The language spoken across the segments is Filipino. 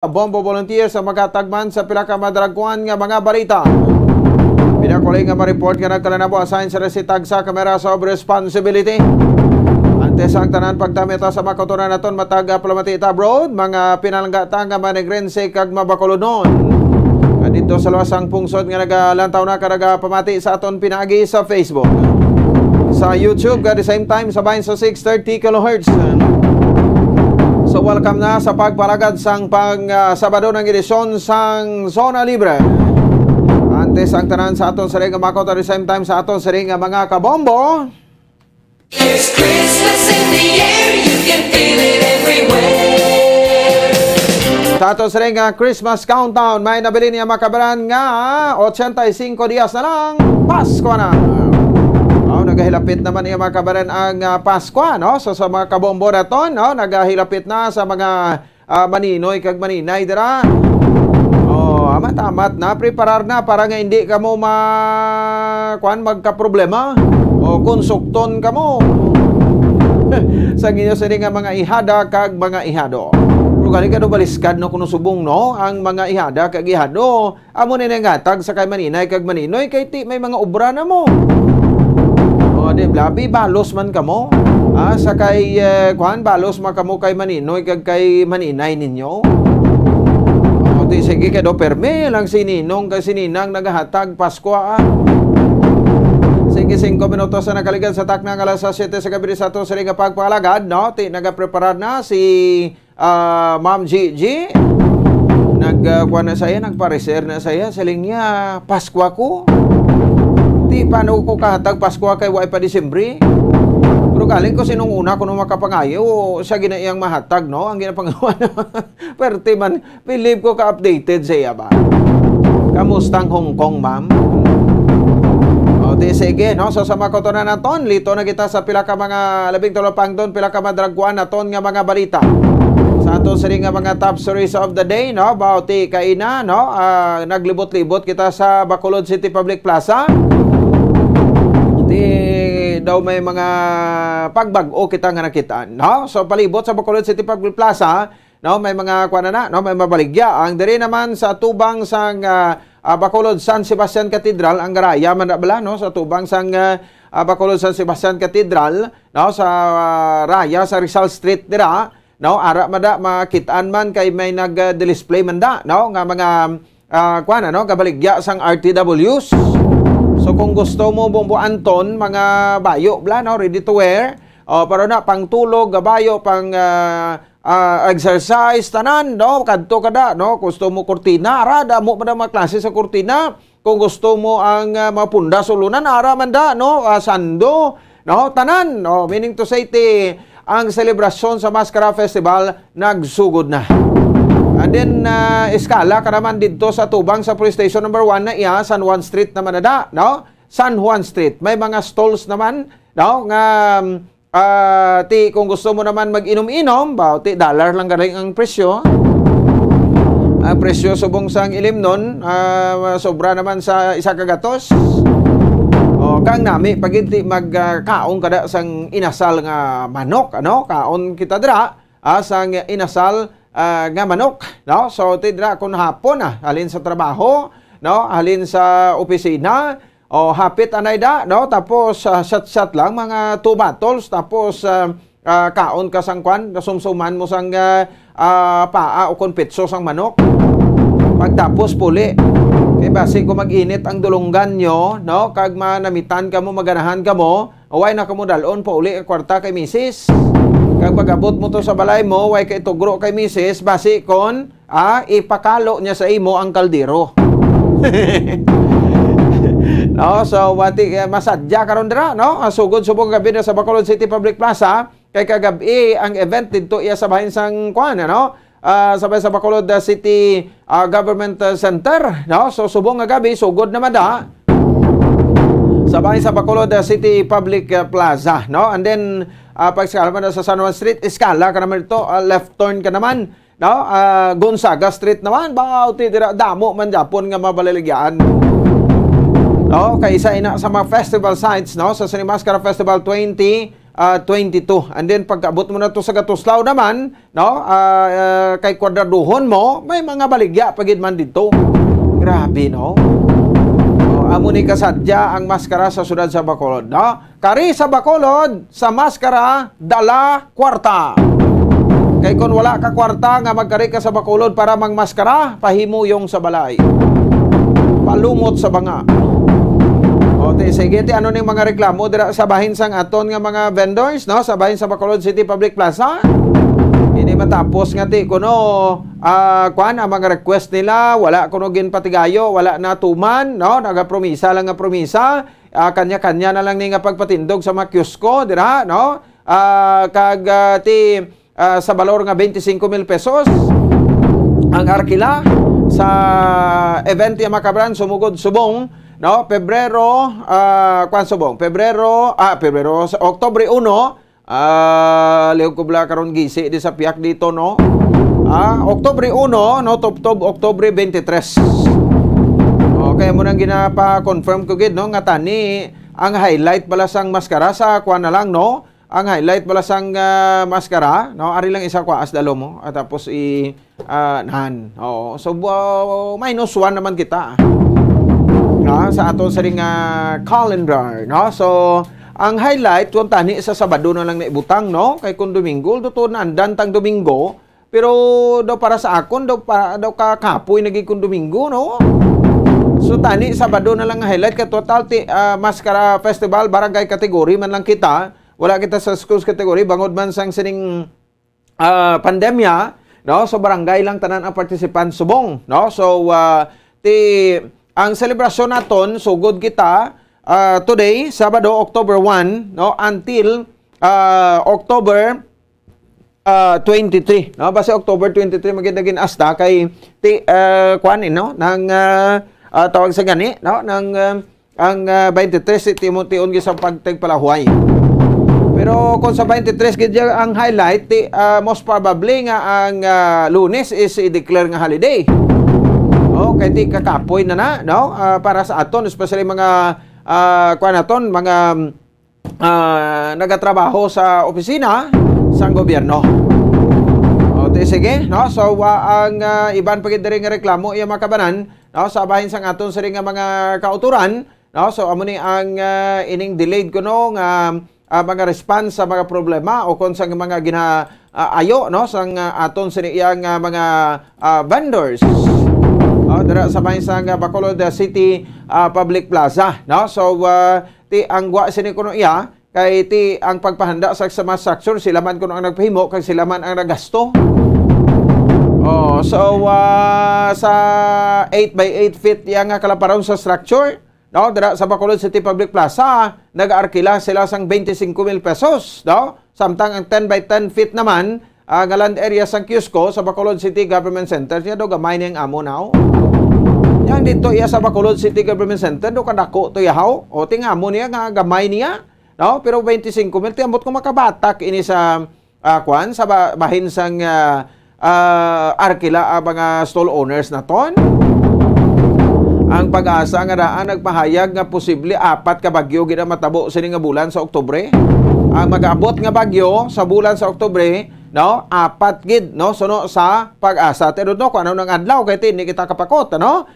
Bombo volunteer sa magatagman sa pila ka madragkuan nga mga balita. Pinakuling nga ma-report nga nagkalanabo assign sa resitag sa kamera of responsibility. Antes ang tanan pagdamita sa makotoran naton matag Plamatita Abroad, mga pinalangga nga manegrense kag mabakolonon. Dito sa luwasang pungsod nga nagalantaw na karaga pamati sa aton pinagi sa Facebook. Sa YouTube at the same time sabahin sa 630 kHz. So welcome na sa pagpalagad sang Sabado ng edisyon sang Zona Libre. Antes ang tanan sa aton sa ring makot at the same time sa aton sa ring mga kabombo. It's Christmas in the air, you can feel it everywhere. Sa aton sa ring Christmas countdown, may nabili niya makabaran nga 85 dias na lang, Pasko na. Nagahilapit naman niya mga kabaran ang Pasko, no? So sa mga kabombo naton, no? Nagahilapit na sa mga maninoy kag maninay dira. Amat-amat na preparar na para nga hindi ka mo magka-problema o konsukton ka mo. Sa inyo sa nga mga ihada kag mga ihado. Pero gali ka do baliskad no kuno subong no ang mga ihada kag ihado. Amo ni nangatag sa kay maninay kag maninoy kay ti may mga obra na mo. Di blabi balos man kamo. Sa kay balos man kamo kay maninoy kag kay maninay ninyo. Di sige kay do perme lang sininong kay sininang nagahatag Pasko. Sige 5 minutos na nakaligad sa takna ng alas 7 sa gabi sa ato sa ring pagpalagad, no? Nagapreparar na si Ma'am Gigi. Nagkuha na saya, nagpareser na saya. Saling niya, Pasko ko. Di paano ko kahatag Pasko kay way pa Disyembre. Pero galing ko sinong una ko nung makapangayo siya ginaiyang mahatag, no? Ang ginapangawa na. Perte man, believe ko ka-updated siya ba? Kamustang Hong Kong, ma'am? Di sige, no? So sa mga kotonan naton, lito na kita sa pila ka mga 13 pangton, pila ka madragkuan naton nga mga balita. Sa ato sa nga mga top stories of the day, no? Bauti kaina, no? Naglibot-libot kita sa Bacolod City Public Plaza. Daw may mga pagbag-o kita nga nakitaan, no? So palibot sa Bacolod City Public Plaza, no, may mga kuana na, no, may mabaligya. Ang diri naman sa tubang sang Bacolod San Sebastian Cathedral, ang garaya man bala, no, sa tubang sang Bacolod San Sebastian Cathedral, no, sa raya sa Rizal Street dira, no, ara mada makitaan man kay may nag-display man da, no, nga mga kuana, no, kabaligya sang RTWs. So kung gusto mo Bombo Anton, mga bayo bla, no, ready to wear, pero na pang tulog, gabayo, pang exercise tanan, no, kadto kada, no, gusto mo kurtina, arada mo man mga klase sa kurtina. Kung gusto mo ang mapunda sulunan, ara man da, no, sando, no, tanan, no, meaning to say ang selebrasyon sa Mascara Festival nagsugod na. And then, iskala ka naman dito sa tubang sa police station number 1 na iya, San Juan Street naman na no? San Juan Street. May mga stalls naman, no? Nga, kung gusto mo naman mag-inom-inom, $1 lang galing ang presyo. Ang presyo subong sang ilim nun, sobra naman sa isa kagatos. Kang nami, pag hindi magkaon kada sang inasal nga manok, ano? Kaon kita dira, sang inasal nga manok, no? So tidra kun hapon halin sa trabaho, no? Halin sa opisina, hapit anay da, no? Tapos shot lang mga 2 bottles, tapos kaon ka sang kwan, kasumsuman mo sang paa o konpetso sang manok. Pagtapos puli. Kay basi ko mag-init ang dulunggan nyo, no? Kag manamitan ka mo, maganahan ka mo, away na ka mo dalon pa uli kwarta kay misis. Kag pag-abot mo to sa balay mo, way kay tugro kay misis, basi kon, ipakalo niya sa imo ang kaldero. No, so wati masadya karon dira, no? Sugod-subong gabi na sa Bacolod City Public Plaza, kay kagabi ang event dito iya sa bahin sang kuan, no? Sabay sa Bacolod City Government Center, no? So subong nga gabi sugod naman da. Sabay sa Bacolod City Public Plaza, no? And then pag skala man sa San Juan Street, iskala ka naman ito, left turn ka naman, no? Gonzaga Street naman, bauti dira damo man Japon nga mabalaligyan. No, kay isa ina sa mga festival sites, no, sa Sinimascara Festival 20 22. And then pagkaabot mo na to sa Gatuslaw naman, no, kay kwadraduhon mo, may mga baligya pagid man dito. Grabe, no? Amo ni kasadya ang maskara sa sudad sa Bacolod, no? Kari sa Bacolod, sa maskara, dala kwarta. Kay kung wala ka kwarta nga magkari ka sa Bacolod para mangmaskara, pahimo yung sa balay. Palumot sa banga. O, sige, ano ning mga reklamo dira sa bahin sang aton nga mga vendors, no? Sa bahin sa Bacolod City Public Plaza. Hindi matapos nga ti kuno ang mga request nila, wala kuno ginpatigayo, wala na tuman, no? Nagapromisa lang nga promisa, kanya-kanya na lang ni nga pagpatindog sa mga kiosko dira, no? Sa balor nga 25,000 pesos ang arkila sa event yung makabran sumugod subong, no? Pebrero sa Oktubre 1, lihog ko bala karon gisi di sa piyak dito, no? Oktubre 1, no, Oktubre 23. Okay, mo nang ginapa-confirm ko gid, no, nga tani ang highlight pala sang maskara sa kuan na lang, no? Ang highlight pala sang maskara, no, ari lang isa kwaas dalo mo at tapos nan. Oo. So minus 1 naman kita. Sa aton sa ring calendar, no? So ang highlight kung tani sa Sabado na lang naibutang, no? Kay kung Domingo do na andan tang Domingo, pero daw para sa akon daw kakapoy naging kung Domingo, no? So tani Sabado na lang highlight ka total maskara festival barangay category man lang kita. Wala kita sa schools category bangod man sang sining pandemya, no? So barangay lang tanan ang participant subong, no? So ang selebrasyon naton sugod kita today Sabado October 1, no, until October 23, no? Basta October 23 magindagin asta kay kuanin, no, nang tawag sa gani, no, nang ang 23 timun-tion gi sa pagtagpalahuay. Pero kung sa 23 gid ang highlight, most probably nga ang Lunes is i-declare nga holiday. Kay di kakapoy na, no? Para sa aton, especially mga naton, mga nagatrabaho sa opisina sa gobyerno. Sige, no? So ang iban pagid diri nga reklamo iya makabanan, no, sa bahin sang aton sa nga mga kauturan, no? So amo ni ang ining delayed kuno nga mga response sa mga problema o kung sa mga ginaayo, no, sang aton sa iyang mga vendors. Dira sa bahin sa Bacolod City Public Plaza, no? So ang wa sini kuno iya kay ang pagpahanda sa mass structure sila man kuno ang nagpahimo kag sila man ang nagasto. So sa 8x8 feet yang kalaparon sa structure, no, dira sa Bacolod City Public Plaza, nag-arkila sila sang 25,000 pesos, no? Samtang ang 10x10 feet naman, ang land area sang kiosko sa Bacolod City Government Center, niya do gamay niyang amo now. Yang dito iya sa Bacolod City Government Center, do kadako to yahaw, o tingamo niya nga gamay niya, no? Pero 25,000, tiambot ko makabatak ini sa sa bahin sang arkila mga stall owners na ton. Ang pag-asa nga daan nagpahayag nga posible 4 ka bagyo gid matabo sini nga bulan sa Oktubre. Ang mag-abot nga bagyo sa bulan sa Oktubre, no, 4 gid, no, suno sa pag-asa. Pero no, kung ano nang adlaw kay hindi kita kapakot, no?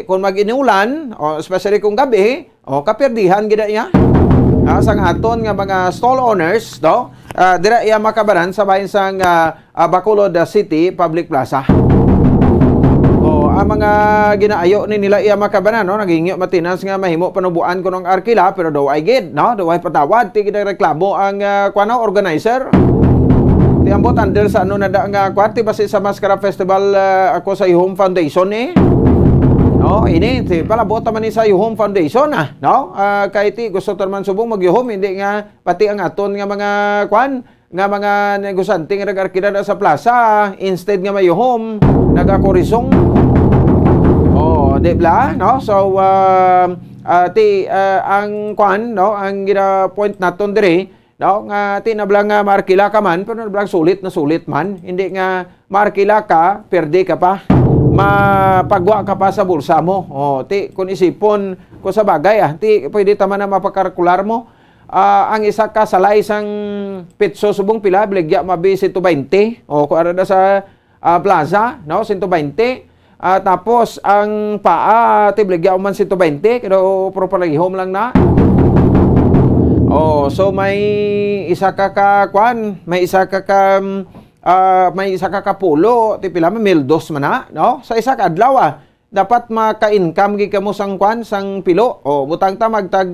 Kung mag-inulan, especially kung gabi, kapirdihan gid niya. Sang aton nga mga stall owners, no, dira iya makabaran sa bahin sang Bacolod City Public Plaza. Ang mga ginaayo ni nila iya makabanan, no, naghingi matinas nga mahimo panubuan ko ng arkila pero daw ay gid, no, daw ay patawad ti reklamo ang organizer. Ti ambot under sa ano na da nga kwarti basi sa Maskara Festival ako sa Home Foundation no, ini ti palabot man ni sa Home Foundation no, kay ti gusto man subong mag-home hindi nga pati ang aton nga mga nga mga negosante nga nag-arkila sa plaza instead nga may home nagakorisong. Di ba, no? So ang no, ang gina-point naton dire, no, nga nablang nga markila ka man pero nablang sulit na sulit man, hindi nga markila ka perde ka pa, mapagwa ka pa sa bulsa mo. Kung isipon ko sa bagay pwede tama na mapakalkular mo ang isa ka salay sang pitso subong pila biligya mabi 120 o kung ara sa plaza, no, 120. Tapos ang paa tibligya man 120 pero properly home lang na. So may isa ka kwan, may isa ka pulo, ti pila 1,200 man na, no? Sa isa ka adlaw dapat maka-income gi kamo sang kwan sang pilo. Butang ta magtag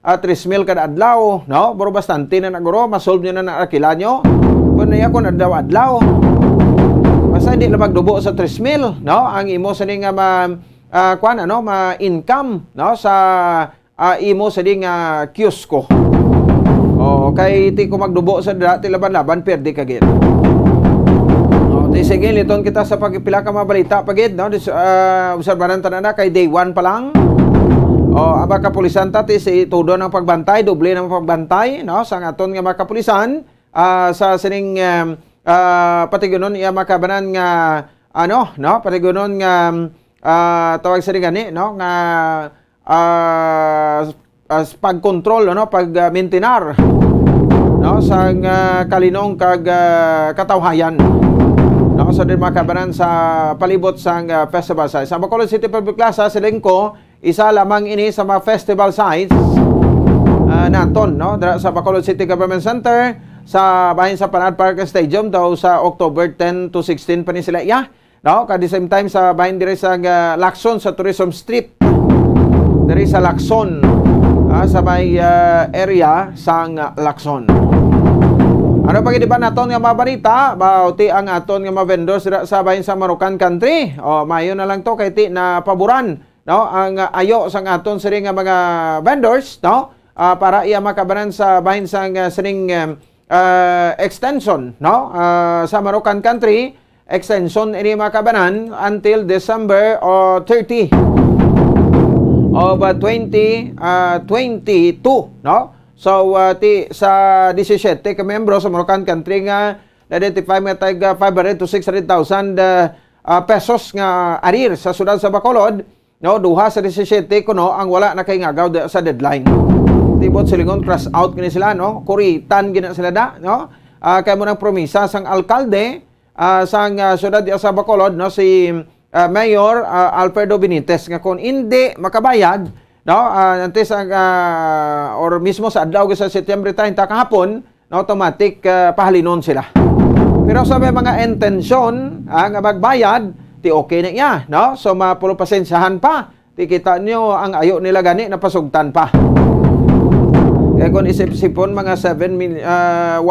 3,000 kada adlaw, no? Pero bastante na naguro, masolve nyo na akila nyo. Kung niya kung adlaw-adlaw. Basta hindi na magdubo sa 3,000, no? Ang imo sa nga ma-income, no? Sa imo sa kiosko. Kay ti ko magdubo sa dati laban-laban, perde ka gid. Di sige, liton kita sa pagpila ka mabalita pagid, no? Obserbahan tanan na kay day 1 pa lang. Ang mga kapulisan ti si todo ng pagbantay, doble ng pagbantay, no? Sa aton nga mga kapulisan sa sining patigunon iya makabanan nga ano, no? Patigunon nga tawag sa gani, no? Nga pag-control, no? Pag-maintenar, no? Sa kalinong kag katawhayan, no? So din makabanan sa palibot sang festival sites. Sa Bacolod City Public Plaza, Silengco, isa lamang ini sa mga festival sites naton, no? Sa Bacolod City Government Center, sa bahin sa Panad Park Stadium daw sa October 10 to 16 pa ni sila no? At the same time sa bahin dire sa Lacson sa Tourism Street, dire sa Lacson, sa may area sang Lacson. Ano pa gid ba naton nga mabalita bauti ang aton nga mga vendors sa bahin sa Marocan Country? Mayo na lang to kay ti na paboran, no? Ang ayo sang aton siri nga mga vendors, no? Para iya makabanan sa bahin sang sining extension, no? Sa Marocan Country, extension ini makabanan until December 30 of 2022, no? So sa 17 ka membro sa Marocan Country nga na-identify nga tag 500 to 600,000 pesos nga arir sa sudad sa Bacolod, no? Duha sa 17 kuno ang wala na kay ngagaw sa deadline. Tibot silingon cross out kini sila, no? Kuritan gina sila no? Kay mo nang promisa sang alkalde sang sudad sa Bacolod, no? Si Mayor Alfredo Benitez nga kung hindi makabayad, no, antes or mismo sa adlaw sa September 30 kahapon, no, automatic pahalinon sila. Pero sa may mga intensyon nga magbayad, ti okay na iya, no? So mapulo pasensyahan pa. Ti kita nyo ang ayo nila gani na pasugtan pa. Kaya kung isip-sipon mga 1.7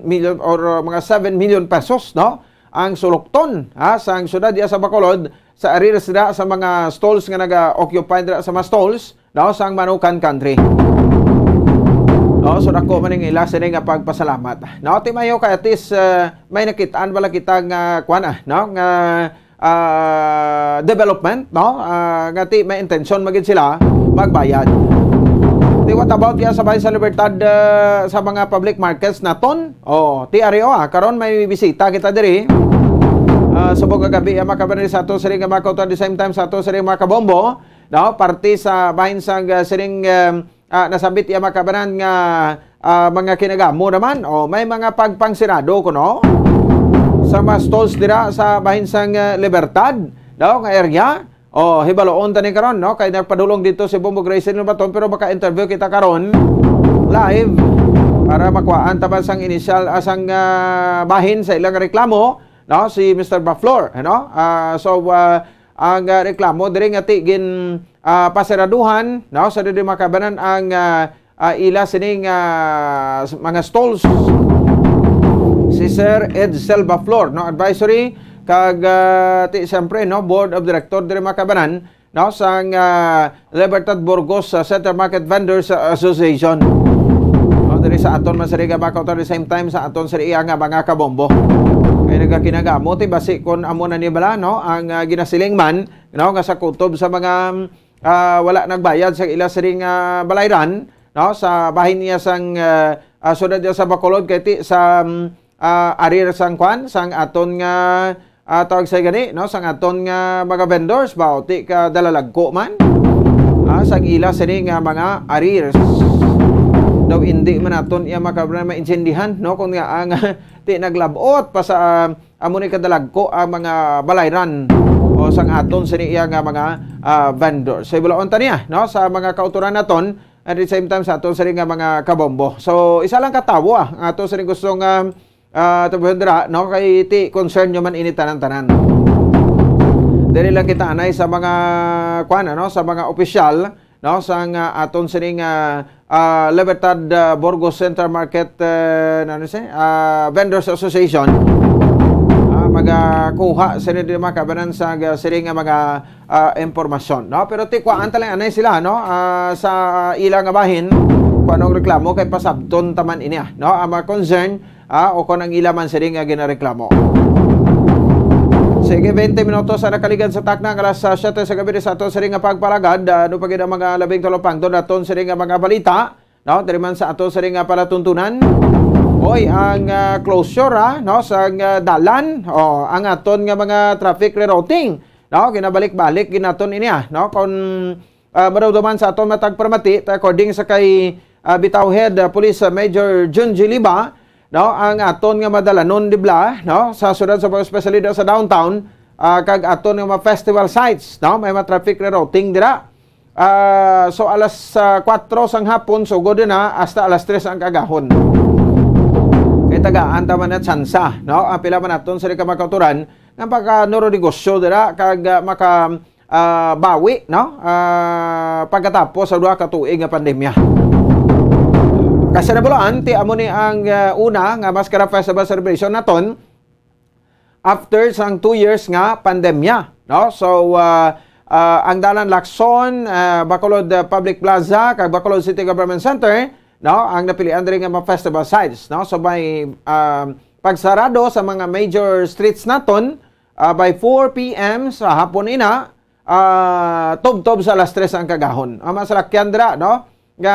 million or mga 7 million pesos, no? Ang sulokton sa syudad diya sa Bacolod sa arrears da sa mga stalls nga naga-occupy da sa mga stalls, no, sa Marocan Country. No, so dako man ning ila sini nga pagpasalamat. No, ti mayo kay atis may nakitaan bala kita nga kuan no, nga development, no, nga ti may intention magid sila magbayad. Ti what about ya sa bahay sa Libertad sa mga public markets naton? Ti areo karon may bisita kita diri. Subong kagabi makabanan sa ato siring nga makauto at the same time sa ato siring makabombo, no, parte sa bahin sang siring nasabit iya makabanan nga mga kinagamo naman may mga pagpangsirado kuno sa mga stalls dira sa bahin sang Libertad, no, nga area. Hibaloon tani karon, no, kay nagpadulong dito si Bombo Grayson Baton pero baka interview kita karon live para makuhaan taban sang initial asang bahin sa ilang reklamo, no, si Mr. Baflor, no? Ang reklamo diri nga ti gin pasiraduhan, no, sa diri makabanan ang ila sining mga stalls. Si Sir Edsel Baflor, no, advisory kag ti siyempre, no, board of director diri makabanan, no, sang Libertad Burgos Center Market Vendors Association. Diri sa aton man sari baka at the same time sa aton sari nga mga kabombo. Kay nagakinagamo ti basi kon amo na ni bala, no, ang ginasiling man, no, nga sa kutob sa mga wala nagbayad sa ila sari nga balayran, no, sa bahin niya sang sudad niya sa Bacolod kay ti sa arir sang kwan sang aton nga tawag sa gani, no, sang aton nga mga vendors ba ti ka dalalagko man sang ila sari nga mga arrears. daw hindi man naton iya maintindihan no kung nga ang ti naglabot pa sa amo ni kadalagko ang mga balayran o sang aton sa iya nga mga vendors. So ibulaon ta niya no sa mga kauturan naton at the same time sa aton sa nga mga kabombo. So isa lang katawo ang aton sa gustong tabuhendra no kay ti concern nyo man ini tanan-tanan. Dili lang kita anay sa mga kuan no sa mga opisyal no sa aton sining Libertad Burgos Central Market Vendors Association magakuha sila di makabanan sa siring mga impormasyon no pero ti kuan talang anay sila no sa ilang bahin kung anong reklamo kay pasabton taman ini no ang mga concern o kung ang ilaman siring ginareklamo. Sige, 20 minutos sa nakaligan sa taknang alas 7 sa gabi sa aton siring nga pagpalagad. Ano pa gid ang mga labing tulopang doon aton siring nga mga balita, no? Diri man sa aton siring nga palatuntunan. Oy, ang closure no sa dalan, ang aton nga mga traffic rerouting, no? Ginabalik-balik ginaton ini no? Kon madawdaman sa aton matag permati according sa kay Bitaw Head Police Major Junji Liba, no ang aton nga madalanon dibla no sa sudad sa espesyalidad sa downtown kag aton nga mga festival sites no may mga traffic rerouting dira so alas 4 sang hapon sugod na hasta alas 3 ang kagahon kay tagaan ta man at sansa no ang pila man aton sa makauturan nga pagka noro negosyo dira kag maka bawi no pagkatapos sa duha ka tuig nga pandemya. Kasi nabulaan, ti amo ni ang una nga Mascara Festival celebration naton after sang 2 years nga pandemya. No? So, ang Dalan Lacson, Bacolod Public Plaza, kag Bacolod City Government Center, no? Ang napilian rin nga mga festival sites. No? So, by pagsarado sa mga major streets naton, by 4 p.m. sa hapon ina, tob-tob sa alas 3 ang kagahon. Ang masalakyan dira, no? Nga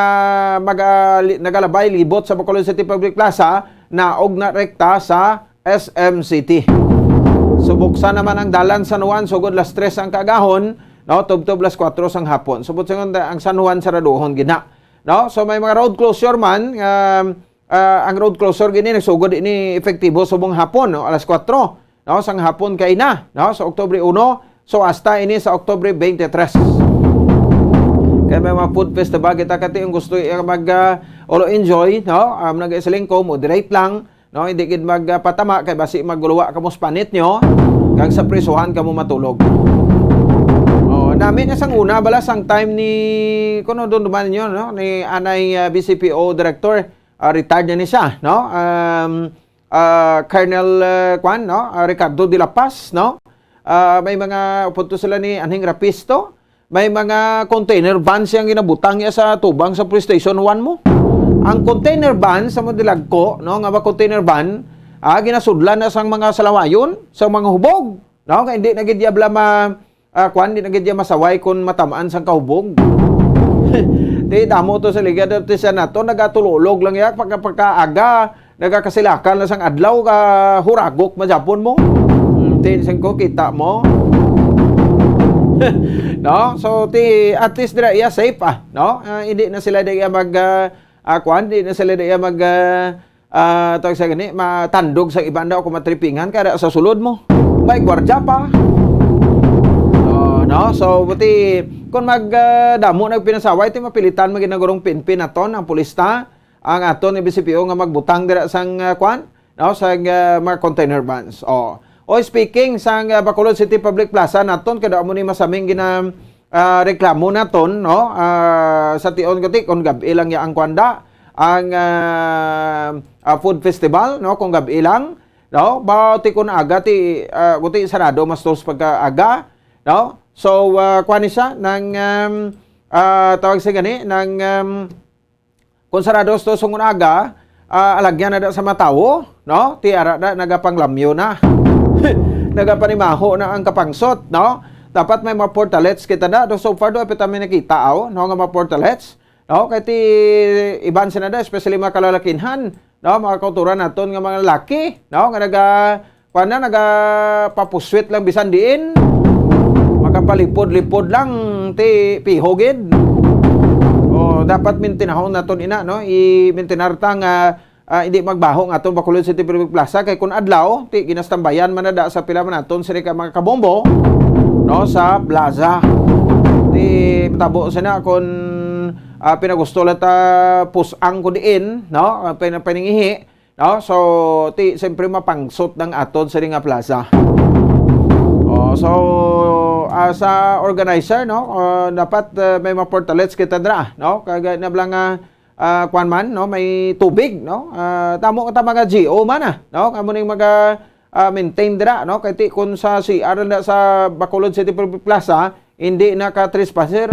nagalabay libot sa Bacolod City Public Plaza na og na rekta sa SM City. Subuksan naman ang dalan San Juan sugod las 3 ang kagahon, no tubtob las 4 sang hapon. Subot sa ang San Juan saraduhon gina. No, so may mga road closure man ang road closure gini nagsugod ini epektibo subong hapon no alas 4. No, sang hapon kay na, no sa Oktubre 1, so hasta ini sa Oktubre 23. Kaya may mga food festival kita kati yung gusto mag enjoy no nag-isaling ko moderate lang no hindi gid magpatama kay basi magguluwa kamo panit nyo kag sa presuhan kamo matulog. Namin sang una bala sang time ni kuno doon duman niyo no ni anay BCPO director retired na ni siya no Colonel Juan no Ricardo de la Paz no may mga punto sila ni Anhing Rapisto. May mga container van siyang ginabutang niya sa tubang sa police station 1 mo. Ang container van sa Madilag ko, no, nga ba container van, ginasudlan na sang mga salawayon, sa mga hubog. No, kaya hindi na gid diabla hindi na gid masaway kung matamaan sang kahubog. Di damo to sa liga dito siya nato nagatulolog lang yak pagkaaga, nagakasilakan na sang adlaw ka huragok majapon mo. Tinsen ko kita mo. No, so at least dira iya safe no, hindi na sila diya hindi na sila diya tawag sa gani matandog sa ibang daw kung matripingan kada sa sulod mo may gwardiya pa no, so buti kung damo nagpinasaway ti mapilitan maginagurong pinpin naton ang pulista ang aton ni BCPO nga magbutang dira sang no sa mga container vans. Speaking sang Bacolod City Public Plaza naton kada mo ni masaming gina reklamo naton no sa tion gati kon gabi lang ya ang kwanda ang food festival no kung gabi lang no bawti kun aga ti guti sarado mas tos pagka-aga no so kwani siya nang tawag sa gani nang kung sarado tos sungun aga alagyan na da sa matawo no ti ara da nagapanglamyo na nagapanimaho na ang kapangsot, no? Dapat may mga portalets kita na. So far, doon kami nakita, no? Nga mga portalets, no? Kaya ti iban sila na, especially mga kalalakinhan, no? Mga kauturan naton nga mga laki, no? Nga nagapapuswit lang bisan diin. Makapalipod-lipod lang ti pihogid. dapat mintinahon naton ina, no? I-mintinar ta nga hindi magbaho nga aton Bacolod City Public Plaza kay kun adlaw ti ginastambayan man na sa pila man naton sini ka mga kabombo, no, sa plaza. Ti tabo sana kun pinagusto ta pusang ko diin, no, piningihi, no, so ti siyempre mapangsot ng aton sa nga plaza. So sa organizer, no, dapat may maportalets kita dra, no, kagaya na blang kwan man, no, may tubig, no, tamo ka mga GO man no, kamo ning maga maintain dira, no, kay ti kun sa CR na sa Bacolod City Public Plaza hindi na ka trespasser.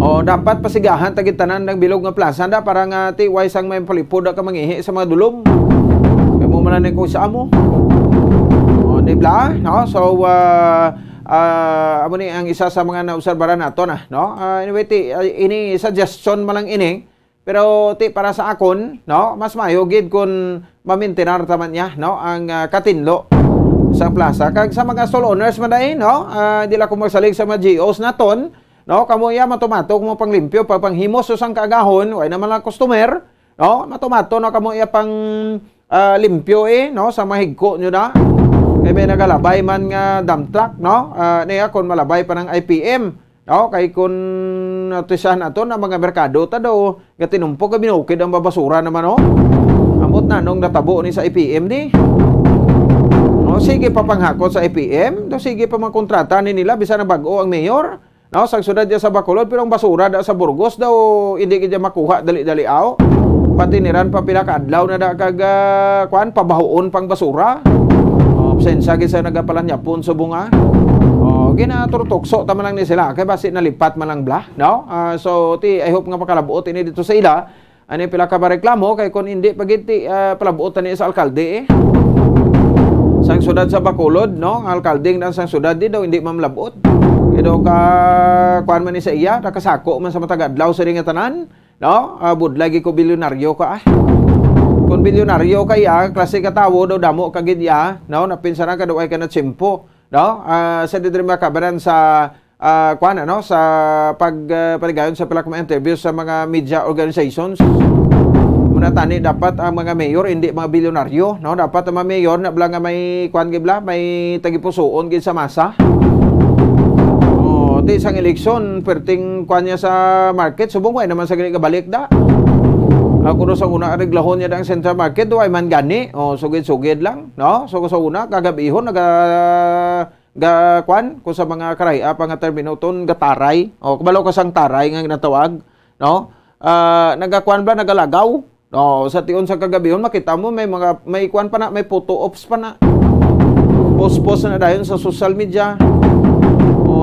Dapat pasigahan tagit tanan ng bilog nga plaza da para nga ti waysang may palipod ka mangihi sa mga dulom. Kay mo man kung sa amo. Nibla, no? So amo ni ang isa sa mga naobserbahan nato na, no? Anyway, ini suggestion man lang ini, pero para sa akon, no, mas maayo gid kun mamintinar taman niya, no, ang katinlo sa plaza kag sa mga stall owners man dai, no, di la ko magsalig sa mga GOs naton, no, kamo ya matomato mo panglimpyo papanghimos usang kaagahon, way naman lang customer, no, matomato no kamo ya pang limpyo no, sa mahigko nyo na. Kay may nagalabay man nga dump truck, no, niya kon malabay pa ng IPM, no, kay kun tisahan nato na mga merkado ta daw nga tinumpo ka binukid ang babasura naman, no. Amot na nung natabo ni sa IPM di. No, sige pa panghakot sa IPM, do sige pa mangkontrata ni nila bisan na bag-o ang mayor, no, sa syudad dia sa Bacolod, pero ang basura daw sa Burgos daw hindi kaya makuha dali-dali aw. Pati niran pa pila ka adlaw na da kag kwan pabahoon pang basura. Absensya gid sa nagapalan yapon sa bunga. Ginaturtukso ta man lang ni sila kay basi nalipat man lang bla, no. So ti I hope nga makalabuot ini dito sa ila. Ani pila ka reklamo kay kun hindi pagid ti palabuot ni sa alkalde sang syudad sa Bacolod, no, ang alkaldeng dan sang syudad di daw hindi mamlabot. Kaya ka kuan man ni sa iya, nakasako man sa matag adlaw sa ring tanan, no. Budlay ko bilyonaryo ka Kung bilyonaryo kaya, klase ka tawo daw damo kagid ya, no, napinsaran ka daw ay ka na tsimpo, no. Sa didri makabaran sa kuan ano sa paligayon sa pilak mga interview sa mga media organizations. Muna tani dapat ang mga mayor hindi mga bilyonaryo, no, dapat ang mga mayor na blang may kuan gibla, may tagipusoon gid sa masa. Di isang eleksyon perting kuan niya sa market subong way naman sa gani kabalik da. Kuno sa una areglahon niya ang Central Market do ay man gani, sugid-sugid lang, no. So sa una kagabihon ga kuan ko sa mga karaya pa nga termino ton gataray, kabalo ka sang taray nga ginatawag, no. Nagakuan ba nagalagaw, no. Sa tion sa kagabihon makita mo may kuan pa na, may photo ops pa na, post na dayon sa social media.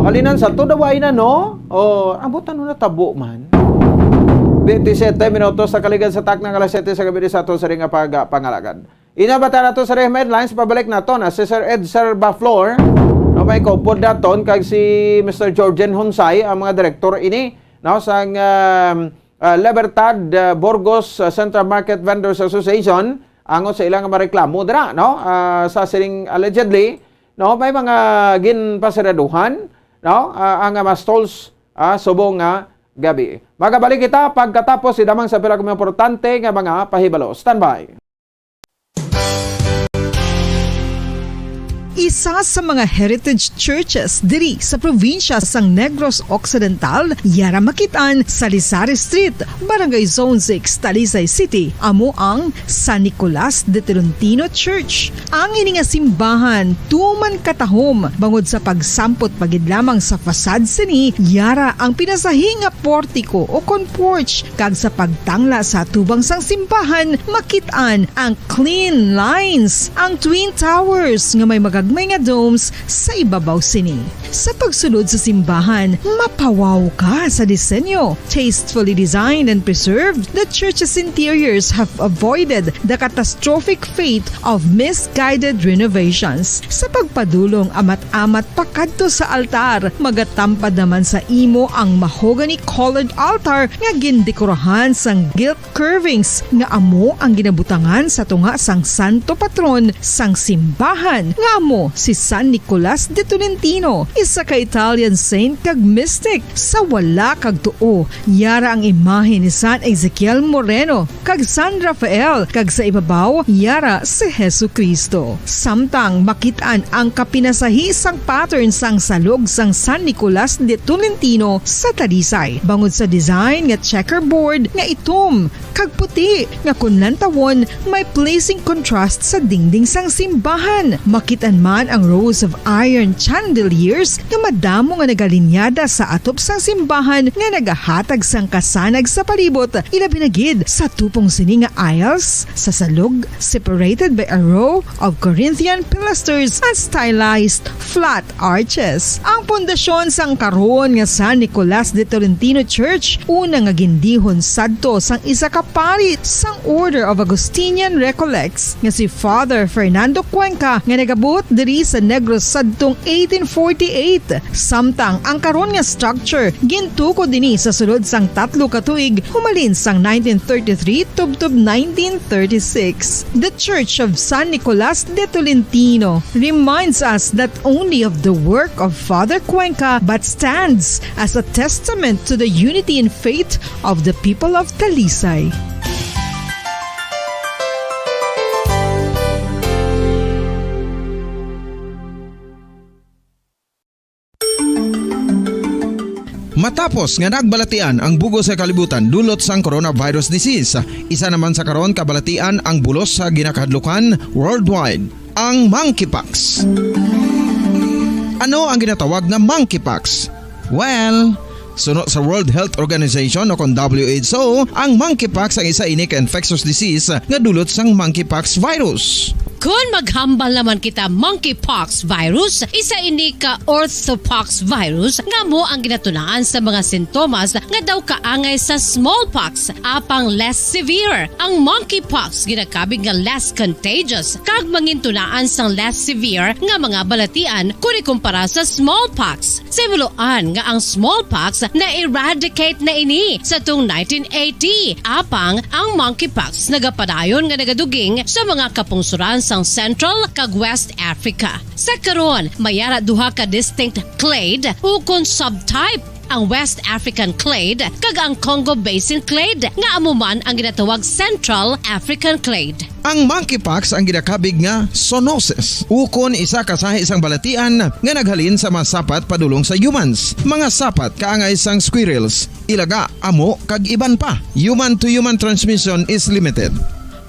Halinan sa to daway na, no. Abutan no na tabo man. 27 minutos sa kaligan sa tak ng alas 7 sa gabi sa ato sa ring pangalagan. Inabata na to sa ring headlines, pabalik na to na si Sir Edsar Baflor, no, may kopod daton kag si Mr. Georgian Honsay ang mga direktor ini, no, sang Libertad Burgos Central Market Vendors Association angon sa ilang mareklamo dira, no, sa siring allegedly, no, may mga ginpasiraduhan, no, ang mga stalls subong nga gabi. Magabalik kita pagkatapos idamang sa pila mga importante nga mga pahibalo. Standby. Isa sa mga heritage churches diri sa probinsya sang Negros Occidental, yara makitaan sa Lizares Street, Barangay Zone 6, Talisay City, amo ang San Nicolas de Tolentino Church. Ang ini nga simbahan tuman katahom bangod sa pagsampot pagid lamang sa fasad sini, yara ang pinasahi nga portiko o kon porch, kag sa pagtangla sa tubang sang simbahan makitaan ang clean lines, ang twin towers nga may magagmay nga domes sa ibabaw sini. Sa pagsulod sa simbahan, mapawaw ka sa disenyo. Tastefully designed and preserved, the church's interiors have avoided the catastrophic fate of misguided renovations. Sa pagpadulong amat-amat pakadto sa altar, magatampad naman sa imo ang mahogany colored altar nga gindekorahan sang gilt curvings nga amo ang ginabutangan sa tunga sang santo patron sang simbahan nga amo amo si San Nicolas de Tolentino, isa ka Italian saint kag mystic. Sa wala kag tuo, yara ang imahe ni San Ezekiel Moreno kag San Rafael, kag sa ibabaw yara si Jesucristo. Samtang makitaan ang kapinasahi sang pattern sang salog sang San Nicolas de Tolentino sa Talisay. Bangod sa design nga checkerboard nga itom kag puti nga kunlantawon may pleasing contrast sa dingding sang simbahan. Makitan man ang rows of iron chandeliers nga madamo nga nagalinyada sa atop sang simbahan nga nagahatag sang kasanag sa palibot, ilabi na gid sa tupong sini nga aisles sa salog separated by a row of Corinthian pilasters at stylized flat arches. Ang pundasyon sang karon nga San Nicolas de Tolentino Church una nga gindihon sadto sang isa ka pari sang Order of Augustinian Recollects nga si Father Fernando Cuenca nga nagabot diri sa Negros sadtong 1848. Samtang ang karon nga structure gintuko dinhi sa sulod sang 3 ka tuig humalin sang 1933 tubtob 1936. The Church of San Nicolas de Tolentino reminds us not only of the work of Father Cuenca but stands as a testament to the unity and faith of the people of Talisay. Matapos nga nagbalatian ang bugo sa kalibutan dulot sang coronavirus disease, isa naman sa karon kabalatian ang bulos sa ginakahadlukan worldwide, ang monkeypox. Ano ang ginatawag na monkeypox? Well, sunod sa World Health Organization o kon WHO, ang monkeypox ang isa ini ka infectious disease nga dulot sang monkeypox virus. Kung maghambal naman kita monkeypox virus, isa ini ka orthopox virus nga mo ang ginatunaan sa mga sintomas nga daw kaangay sa smallpox apang less severe. Ang monkeypox ginakabig nga less contagious kag mangintunaan sang less severe nga mga balatian kung ikumpara sa smallpox. Simuloan nga ang smallpox na eradicate na ini sa tung 1980 apang ang monkeypox nagapadayon nga nagaduging sa mga kapungsuran sang Central kag West Africa. Sa karon, mayara duha ka distinct clade ukon subtype, ang West African clade kag ang Congo Basin clade nga amuman ang ginatawag Central African clade. Ang monkeypox ang ginakabig nga zoonosis. Ukon isa kasahi isang balatian nga naghalin sa mga sapat padulong sa humans. Mga sapat kaangay sang squirrels, ilaga, amo kag iban pa. Human to human transmission is limited.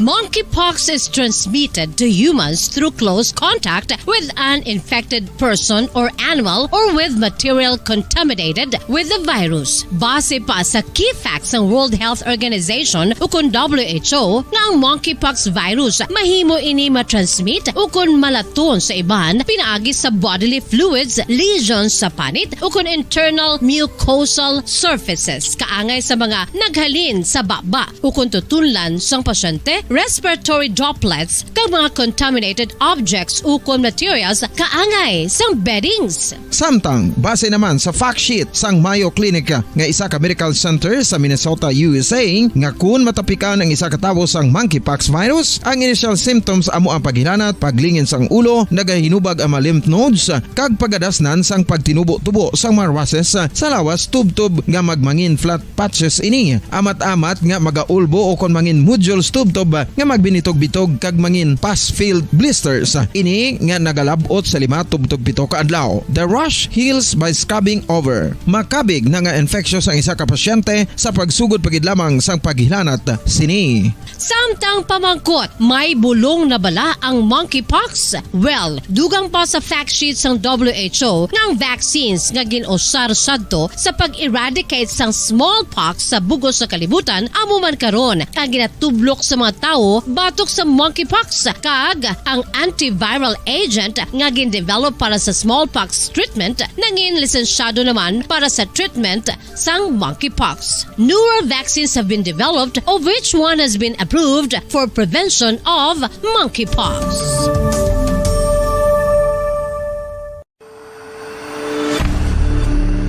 Monkeypox is transmitted to humans through close contact with an infected person or animal or with material contaminated with the virus. Base pa sa key facts ng World Health Organization ukon WHO nga ang monkeypox virus mahimo ini matransmit ukon malaton sa iban pinaagi sa bodily fluids, lesions sa panit ukon internal mucosal surfaces kaangay sa mga naghalin sa baba ukon tutunlan sang pasyente, respiratory droplets kag mga contaminated objects ukon materials kaangay sang beddings. Samtang base naman sa fact sheet sang Mayo Clinic nga isa ka medical center sa Minnesota, USA, nga kun matapikan ang isa ka tawo sang monkeypox virus, ang initial symptoms amo ang paghinanat, paglingin sang ulo, nagahinubag ang mga lymph nodes kag pagadasnan sang pagtinubo-tubo sang mga rashes sa lawas tubtob nga magmangin flat patches ini. Amat-amat nga magaulbo o kon mangin nodules tubtob nga magbinitog-bitog kag mangin pus-filled blisters. Ini nga nagalabot sa 5-7 ka adlaw. The rash heals by scabbing over. Makabig na nga infectious ang isa ka pasyente sa pagsugod pagid lamang sang paghilanat sini. Samtang pamangkot, may bulong na bala ang monkeypox? Well, dugang pa sa fact sheet sang WHO nga ang vaccines nga ginusar sadto sa pag-eradicate sang smallpox sa bugos sa kalibutan amo man karon ang ginatublok sa mga tao batok sa monkeypox kag ang antiviral agent nga gin-develop para sa smallpox treatment nangin lisensyado naman para sa treatment sang monkeypox. Newer vaccines have been developed of which one has been approved for prevention of monkeypox.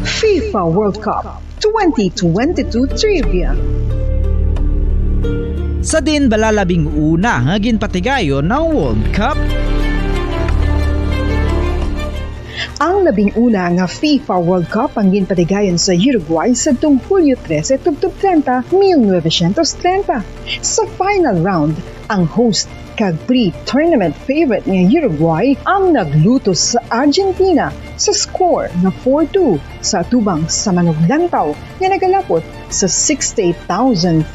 FIFA World Cup 2022 Trivia. Sa din balalabing una nga ginpatigayon ng World Cup. Ang labing-una nga FIFA World Cup ang ginpatigayon sa Uruguay sa tung Hulyo 13 tubtob 30, 1930. Sa final round, ang host kag pre-tournament favorite nga Uruguay ang nagluto sa Argentina sa score na 4-2 sa atubang sa manuglantaw nga nagalapot sa 68,346.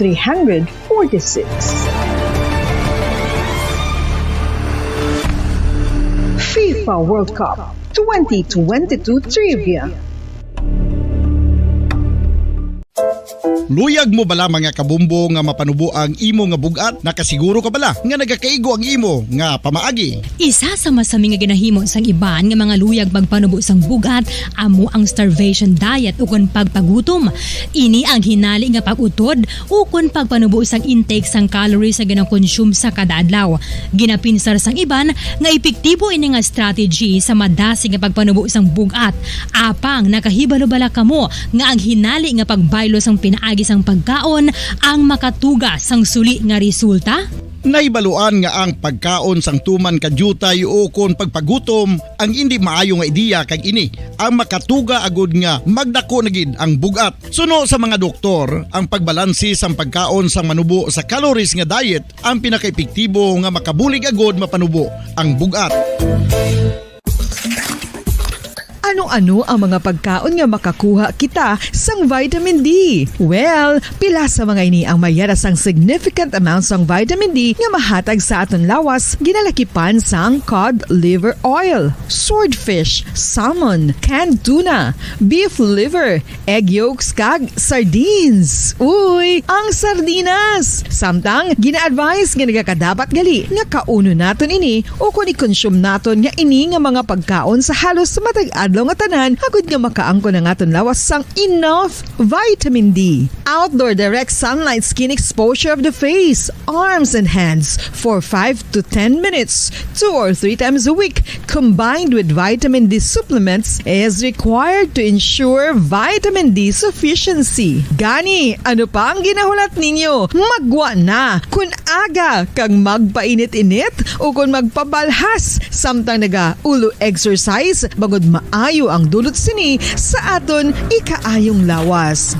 FIFA World Cup 2022 Trivia. Luyag mo bala mga kabumbo nga mapanubo ang imo nga bugat? Nakasiguro ka bala nga nagakaigo ang imo nga pamaagi? Isa sa masami nga ginahimo sang iban nga mga luyag pagpanubo sang bugat amo ang starvation diet ukon pagpagutom. Ini ang hinali nga pag-utod ukon pagpanubo sang intake sang calories sa gina-consume sa kada adlaw. Ginapinsar sang iban nga epektibo ini nga strategy sa madasi nga pagpanubo sang bugat. Apang nakahibalo bala kamo nga ang hinali nga pagbaylo sang pinaagi sang pagkaon ang makatuga sang suli nga resulta? Naibaluan nga ang pagkaon sang tuman kadyutay o kon pagpagutom ang hindi maayo nga ideya kag ini ang makatuga agud nga magdako na gid ang bugat. Suno sa mga doktor, ang pagbalansi sang pagkaon sang manubo sa calories nga diet ang pinakaepektibo nga makabulig agud mapanubo ang bugat. Ano-ano ang mga pagkaon nga makakuha kita sang vitamin D? Well, pila sa mga ini ang mayara sang significant amount sang vitamin D nga mahatag sa aton lawas ginalakipan sang cod liver oil, swordfish, salmon, canned tuna, beef liver, egg yolks kag sardines. Uy, ang sardinas! Samtang gina-advise nga nagakadapat gali nga kauno naton ini o kung i-consume naton nga ini nga mga pagkaon sa halos matag adlaw nga tanan agud nga makaangko na aton lawas sang enough vitamin D. Outdoor direct sunlight skin exposure of the face, arms and hands for 5 to 10 minutes 2 or 3 times a week combined with vitamin D supplements is required to ensure vitamin D sufficiency. Gani, ano pa ang ginahulat ninyo? Magwa na kun aga kang magpainit-init o kung magpabalhas samtang naga-ulo exercise bagod maayo ang dulot sini sa aton ikaayong lawas.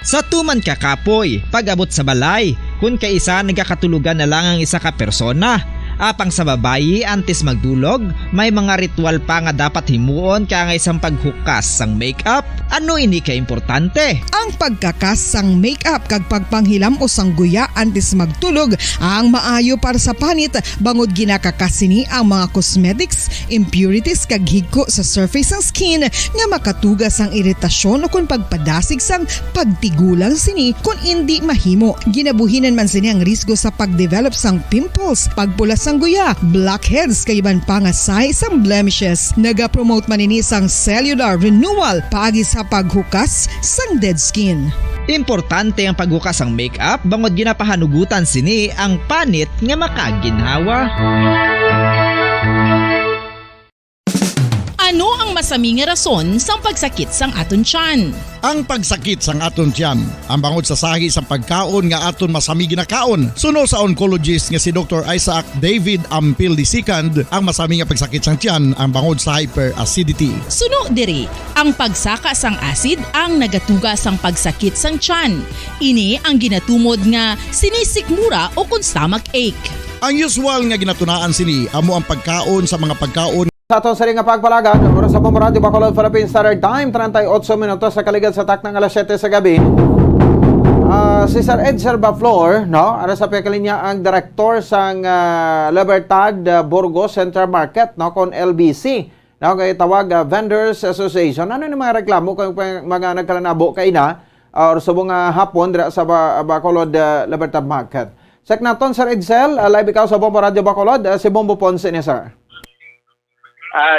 Sa tuman ka kapoy, pag-abot sa balay, kung kaisa nagkakatulugan na lang ang isa ka persona. Apang sa babayi antes magdulog, may mga ritual pa nga dapat himuon kaya nga isang paghukas sang makeup. Ano ini ka importante? Ang pagkakas sang makeup kag pagpanghilam o sang guya antes magtulog ang maayo para sa panit bangod ginakakasini ang mga cosmetics, impurities kag higko sa surface sang skin nga makatugas ang iritasyon o kung pagpadasig sang pagtigulang sini kung hindi mahimo. Ginabuhinan man sini ang risgo sa pagdevelop sang pimples, pagpula sang guya, blackheads kay iban pa nga size sang blemishes. Naga-promote man ini sang cellular renewal paagi sa paghukas sang dead skin. Importante ang paghukas ang makeup bangod ginapahanugutan sini ang panit nga makaginhawa. Ano ang masami nga rason sang pagsakit sang aton tiyan? Ang pagsakit sang aton tiyan, ang bangod sa sahi sa pagkaon nga aton masami ginakaon. Suno sa oncologist nga si Dr. Isaac David Ampil II, ang masami nga pagsakit sang tiyan ang bangod sa hyperacidity. Suno diri, ang pagsaka sang acid ang nagatuga sang pagsakit sang tiyan. Ini ang ginatumod nga sinisikmura o kung stomach ache. Ang usual nga ginatunaan sini amo ang pagkaon sa mga pagkaon Sa atong sari nga pagpalagan, oras sa Pamorado, Bacolod, Philippine Standard Time, 38 minutos sa kaligad sa taknang alas 7 sa gabi. Si Sir Ed Salvaflor, no? Ara sa pekalinya ang direktor sang Libertad Burgos Central Market, no? Kon LBC. No? Kay tawag Vendors Association. Ano ni mga reklamo kung mga nagkalanabo kay na or subong hapon dira sa Bacolod Libertad Market. Sek naton Sir Edsel, live ikaw sa Bombo Radio Bacolod, si Bombo Ponce ni Sir.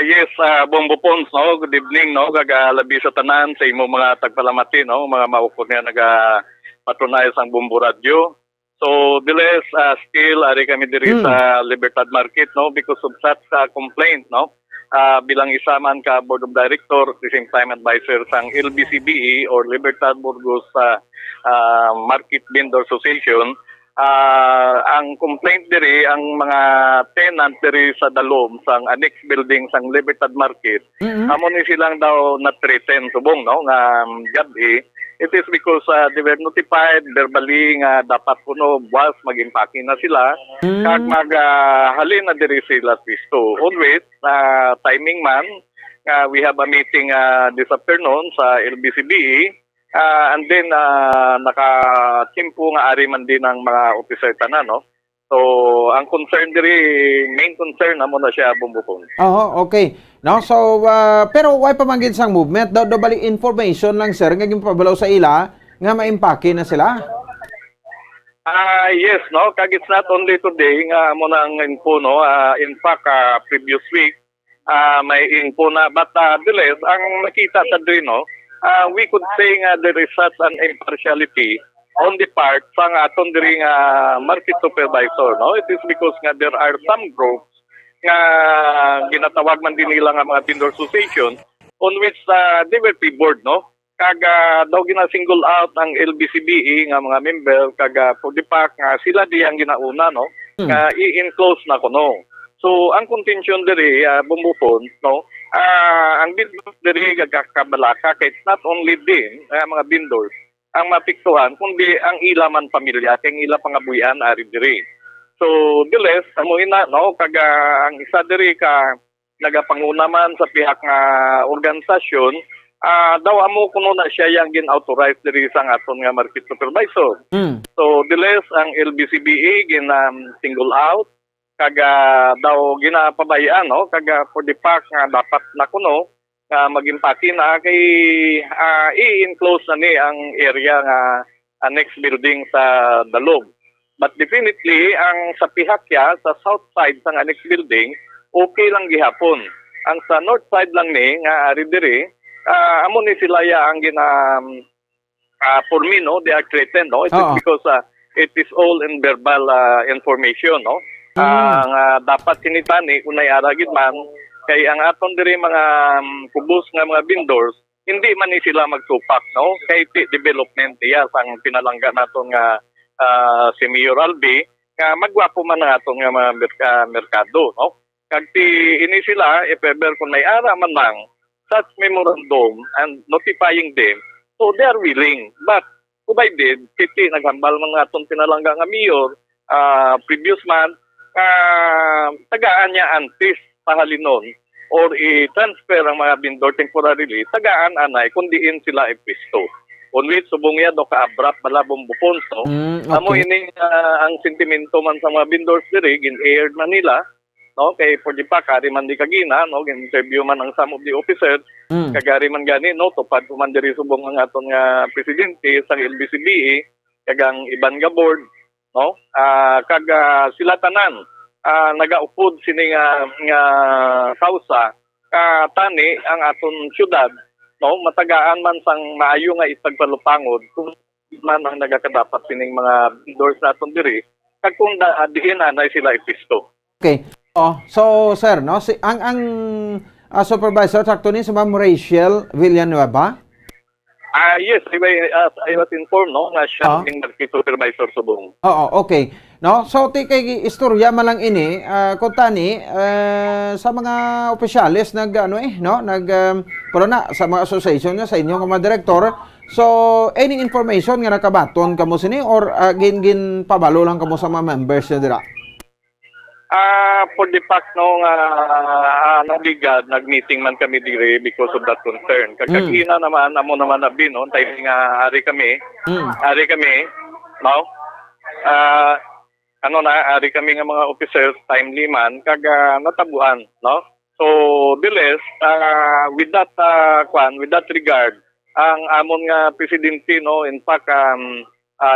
Yes, Bombo Pons, no? Good evening, no? Gagalabi sa tanan sa imo mga tagpalamati, no? Mga maupod nga patronize ang Bombo Radio. So, diles, still, ari kami diri sa Libertad Market, no? Because of such complaint, no? Bilang isa man ka Board of Directors, the same time advisor sang LBCBE or Libertad Burgos Market Vendor Association, ang complaint diri ang mga tenant diri sa dalom sang annex building sang Libertad Market, amo ni silang daw na threaten subong no nga gabi. It is because they were notified verbally nga dapat kuno buwas mag-impake na sila kag halin na diri sila pisto. Always timing man we have a meeting this afternoon sa LBCBE. And then naka-timpo nga ari man din ang mga officer tanan no. So ang concern diri main concern amo na siya bumbupon. Okay. No, so pero why pa man gid sang movement? Do bali information lang sir nga gipabalaw sa ila nga maimpake na sila. Yes no, kag it's not only today nga amo nang info no. In fact previous week may info na but delays ang nakita sa diri no. We could say nga there is such an impartiality on the part sang aton diri nga market supervisor no. It is because nga there are some groups nga ginatawag man din nila nga mga vendor association on which they were favored no. Kaga daw gina-single out ang LBCBE nga mga member kaga for the fact nga sila di ang ginauna no. Nga i-enclose na kuno. So ang contention diri bumbupon no. Ang vendors diri gagakabalaka kay not only din mga vendors ang mapiktuhan kundi ang ila man pamilya kay ila pangabuyan ari diri. So diles amo ina no kaga ang isa diri ka nagapanguna man sa pihak nga organisasyon daw amo kuno na siya yang gin-authorize diri sang aton nga market supervisor. So diles ang LBCBE single out kaga daw ginapabayaan no kaga for the fact nga dapat na kuno mag-impake na kay i-enclose na ni ang area nga annex building sa dalog. But definitely ang sa pihakya sa south side sang annex building okay lang gihapon. Ang sa north side lang ni nga ari diri amo ni sila ya ang for me no they are threatened no. It is because it is all in verbal information no. Dapat sinitani unay aragid man kay ang aton diri mga kubos nga mga vendors hindi man ni sila magsupak no kay development niya sang pinalangga naton nga si Mayor Albi nga magwapo man ang aton nga mga merkado no kag ini sila if ever kung may ara man lang such memorandum and notifying them so they are willing but provided city naghambal man aton pinalangga nga mayor previous month tagaan niya antis pahalinon or i-transfer ang mga vendor temporarily tagaan anay kundiin sila ipisto. Onwit subong ya do ka-abrupt malabong buponso. Amo ini ang sentimento man sa mga vendors diri gin-aired man nila no kay for the fact ari man di kagina no gin-interview man ang some of the officers kagari man gani no tupad man diri subong ang aton nga presidente sa LBCBE kagang iban nga board no kaga sila tanan nagaupod sini nga kausa tani ang aton syudad no matagaan man sang maayo nga itagpalupangod kung man ang nagakadapat sining mga vendors naton diri kag kung diin anay sila ipisto. Okay. So sir no ang supervisor sakto ni si Ma'am Rachel Villanueva. Yes, I was informed no nga siya ang market supervisor subong. Okay. No, so kay istorya man lang ini kung tani sa mga opisyalis nag pero na sa mga association niya sa inyo nga mga direktor. So any information nga nakabaton kamo sini or gin pabalo lang kamo sa mga members niya dira? For the fact no nagligad nag-meeting man kami dire because of that concern. Kagkina naman amo naman abi no time nga ari kami no ari kami nga mga officers timely man kag natabuan no. So diles with that with that regard ang amon nga presidente no in fact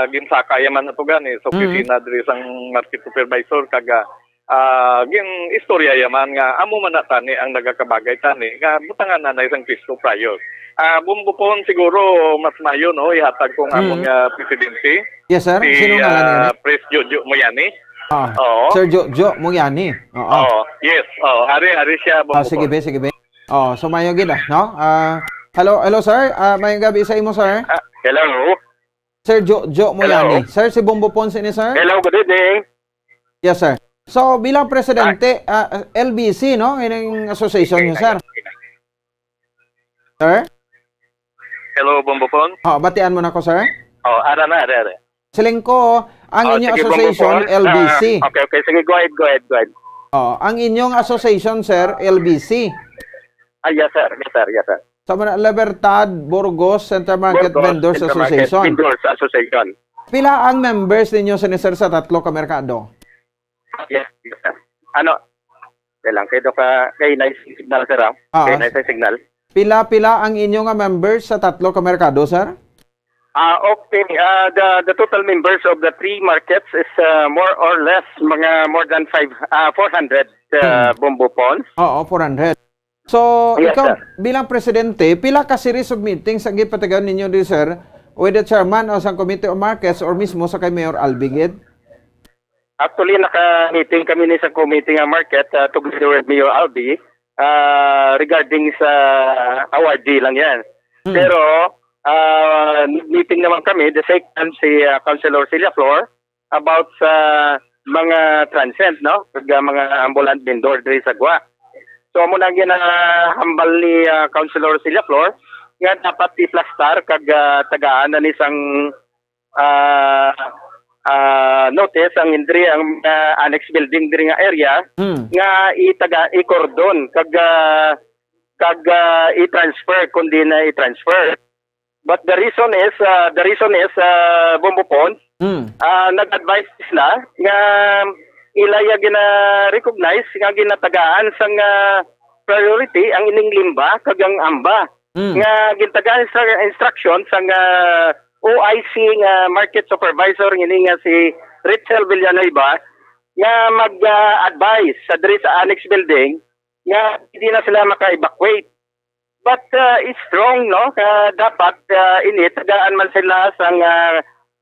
ginsakaya man ato gani so opisina diri sang market supervisor kaga gin istorya yaman nga amo man tani ang nagakabagay tani nga butangan na isang Cristo prior. Bumbupon siguro mas mayo no ihatag kong among presidente. Yes sir. Sino ngalan niya? Pres Jojo Moyani. Sir Jojo Moyani. Yes. Hari siya bumbupon. Sige be. So mayo gid no. Hello sir. Mayong gabi sa imo sir. Hello. Sir Jojo Moyani. Sir, si Bombo Ponce ini, sir? Hello, good evening. Yes, sir. So, bilang presidente, LBC, no? Yung association nyo, sir. Sir? Hello, Bombopon. Batian mo na ko, sir. Ara. Siling ko, ang inyong sige, association, Bombopon. LBC. Okay. Sige, go ahead. Ang inyong association, sir, LBC. Yes, sir. Sa mga Libertad, Burgos, Center Market Burgos, Vendors Intermarket Association. Vendors Association. Pila ang members ninyo, sir, sa tatlo ka merkado? Yes, sir. Kay nice signal, sir. Kay nice signal. Pila ang inyong members sa tatlo ka merkado, sir? Okay. The total members of the three markets is more or less more than 400 Bombopons. Oo, 400. So, Yes, ikaw sir. bilang presidente, pila ka series of meetings ang gipatagan ninyo di, sir, with the chairman o sa Committee of Markets or mismo sa kay Mayor Albigid? Actually, naka-meeting kami ni sa committee ng market together with Mayor Albi regarding sa awardee lang yan. Pero, meeting naman kami, the second si Councilor Celia Flor about sa mga transient, no? Mga ambulant vendor diri sa Gwa. So, muna ginahambal ni Councilor Celia Flor nga dapat i-plastar kag tagaan na nisang notice ang indri ang annex building diri nga area nga i-cordon kag i-transfer kundi na i-transfer. But the reason is Bombopon nag-advise sila nga ilaya gina-recognize nga ginatagaan sang priority ang ining limba kag ang amba nga gintagaan sa instruction sang OIC nga market supervisor ngini nga si Richel Villanueva nga mag-advise sa diri sa annex building nga hindi na sila maka-evacuate. But it's wrong, no? Dapat tagaan man sila sang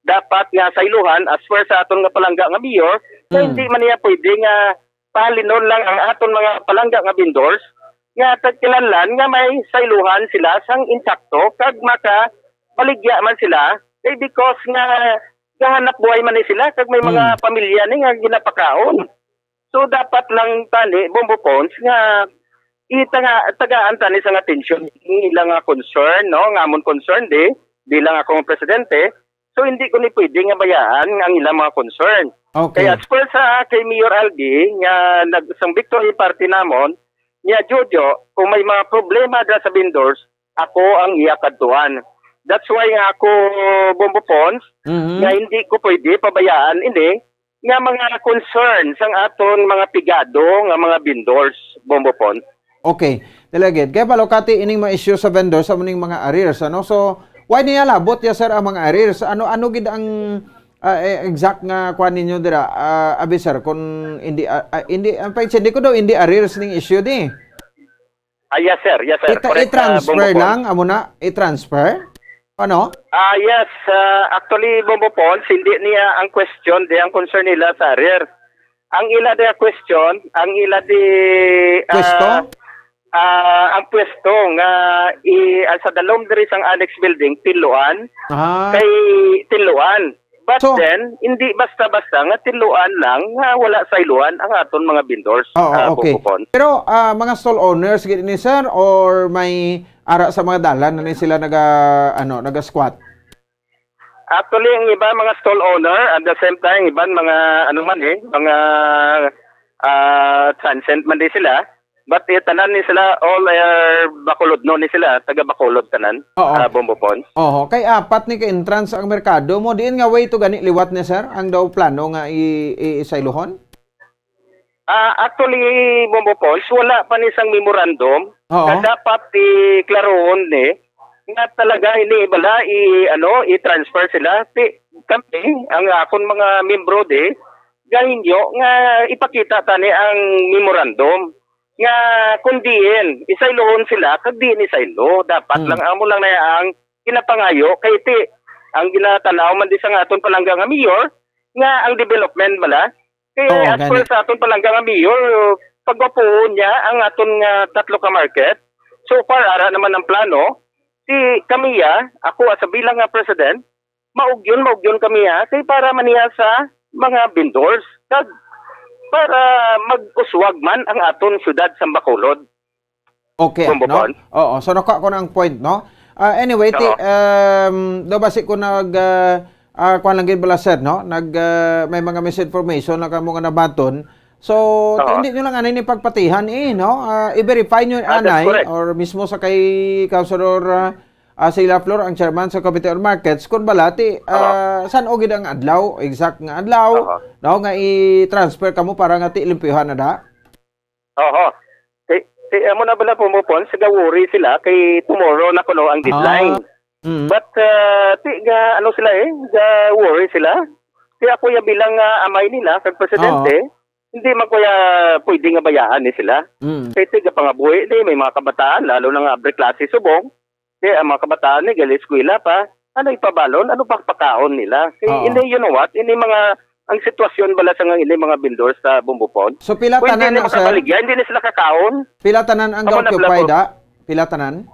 dapat nga sailuhan as per sa aton nga palangga nga mayor na hindi man niya pwede nga palinon lang ang aton mga palangga nga vendors nga tagkilanlan nga may sailuhan sila sang intakto kag maka baligya man sila because nga gahanap buhay man ni sila kag may mga pamilya ni nga ginapakaon. So dapat lang tani Bombopons nga tagaan tani sa atensyon ilang nga concern, no? Ngamon concern bilang akong presidente. So hindi ko ni pwede nga bayaan ang ilang mga concern. Okay. Kaya as per sa kay Mayor Aldi nga nagsang victory party namon niya Jojo kung may mga problema dra sa vendors ako ang iyakadtuan. That's why nga ako Bombopons nga hindi ko pwede pabayaan nga mga concerns ang aton mga pigado nga mga vendors Bombopons. Okay. Delegate, kaya palokati ining mga issue sa vendors sa muning mga arrears, ano? So, why niya labot ya sir ang mga arrears? Ano gid ang exact nga kuan ninyo dira? Abi sir, kung hindi ang hindi ko daw hindi arrears ning issue di. Yes sir. Correct, I-transfer Bombopons. lang amo na i-transfer? Ano? Yes, actually Bombopons hindi niya ang question ang concern nila sa arrear. Ang ila de question, ang ila di Pwesto? ang pwesto nga sa dalom diri sang annex building tiluan kay tiluan. But So- then hindi basta-basta nga tiluan lang nga wala sa iluan ang aton mga vendors. Oo, okay. Bombopons. Pero mga stall owners gid ni sir or may ara sa mga dalan na ni sila naga-squat? Actually, ang iba mga stall owner at the same time iban mga mga transient man din sila. But tanan ni sila all Bacolod no ni sila taga Bacolod tanan. Oo. Bombopons. Oho, kay apat ni ka-entrance ang merkado mo. Diin nga way to gani liwat ni sir ang daw plano nga isailuhon? Actually, Bombopons, wala pa ni isang memorandum Oo. na dapat i-klaroon nga talaga i-transfer sila. Kami, ang akong mga membro gahinyo nga ipakita tani ang memorandum nga kundiin isailohon sila kag di ni sailo dapat lang amo lang na ang ginapangayo kay ang ginatanaw man di sa aton palangga nga mayor nga ang development bala kaya as per sa aton palangga nga mayor pagwapuon niya ang aton nga tatlo ka market so far ara naman ang plano si Camilla ako as bilang nga president maugyon kami kay para maniya sa mga vendors kag para mag-uswag man ang aton syudad sa Bacolod. Okay, no? Bumbupon. Oo, so nakuha ko na ang point, no? Anyway, do basi ko kuan lang gid bala sir, no? May mga misinformation na kamo nga nabaton. So, hindi nyo lang anay ni pagpatihan no? I-verify nyo anay or mismo sa kay Councilor Sila Flor, ang chairman sa Committee on Markets, kung balati, saan o gid ang adlaw, exact nga adlaw, no? Nga i-transfer kamo para nga ti-limpyuhan na da? Oo. Kaya mo na bala pumupon, worry sila kay tomorrow na kuno ang deadline. But ano sila worry sila. Kaya kuya bilang amay nila kag presidente, hindi man kuya pwede nga bayaan ni sila. Kaya tiga pangabuhi ni may mga kabataan lalo na nga klase subong. Kaya ang mga kabataan ni gali eskwela pa, ano ipabalon, ano pa pakaon nila. Kaya ini you know what, ini mga ang sitwasyon bala sa nga ini mga vendors sa Bumbupon. So pila tanan na sir? Hindi na sila kakaon. Pila tanan ang occupied Pila tanan?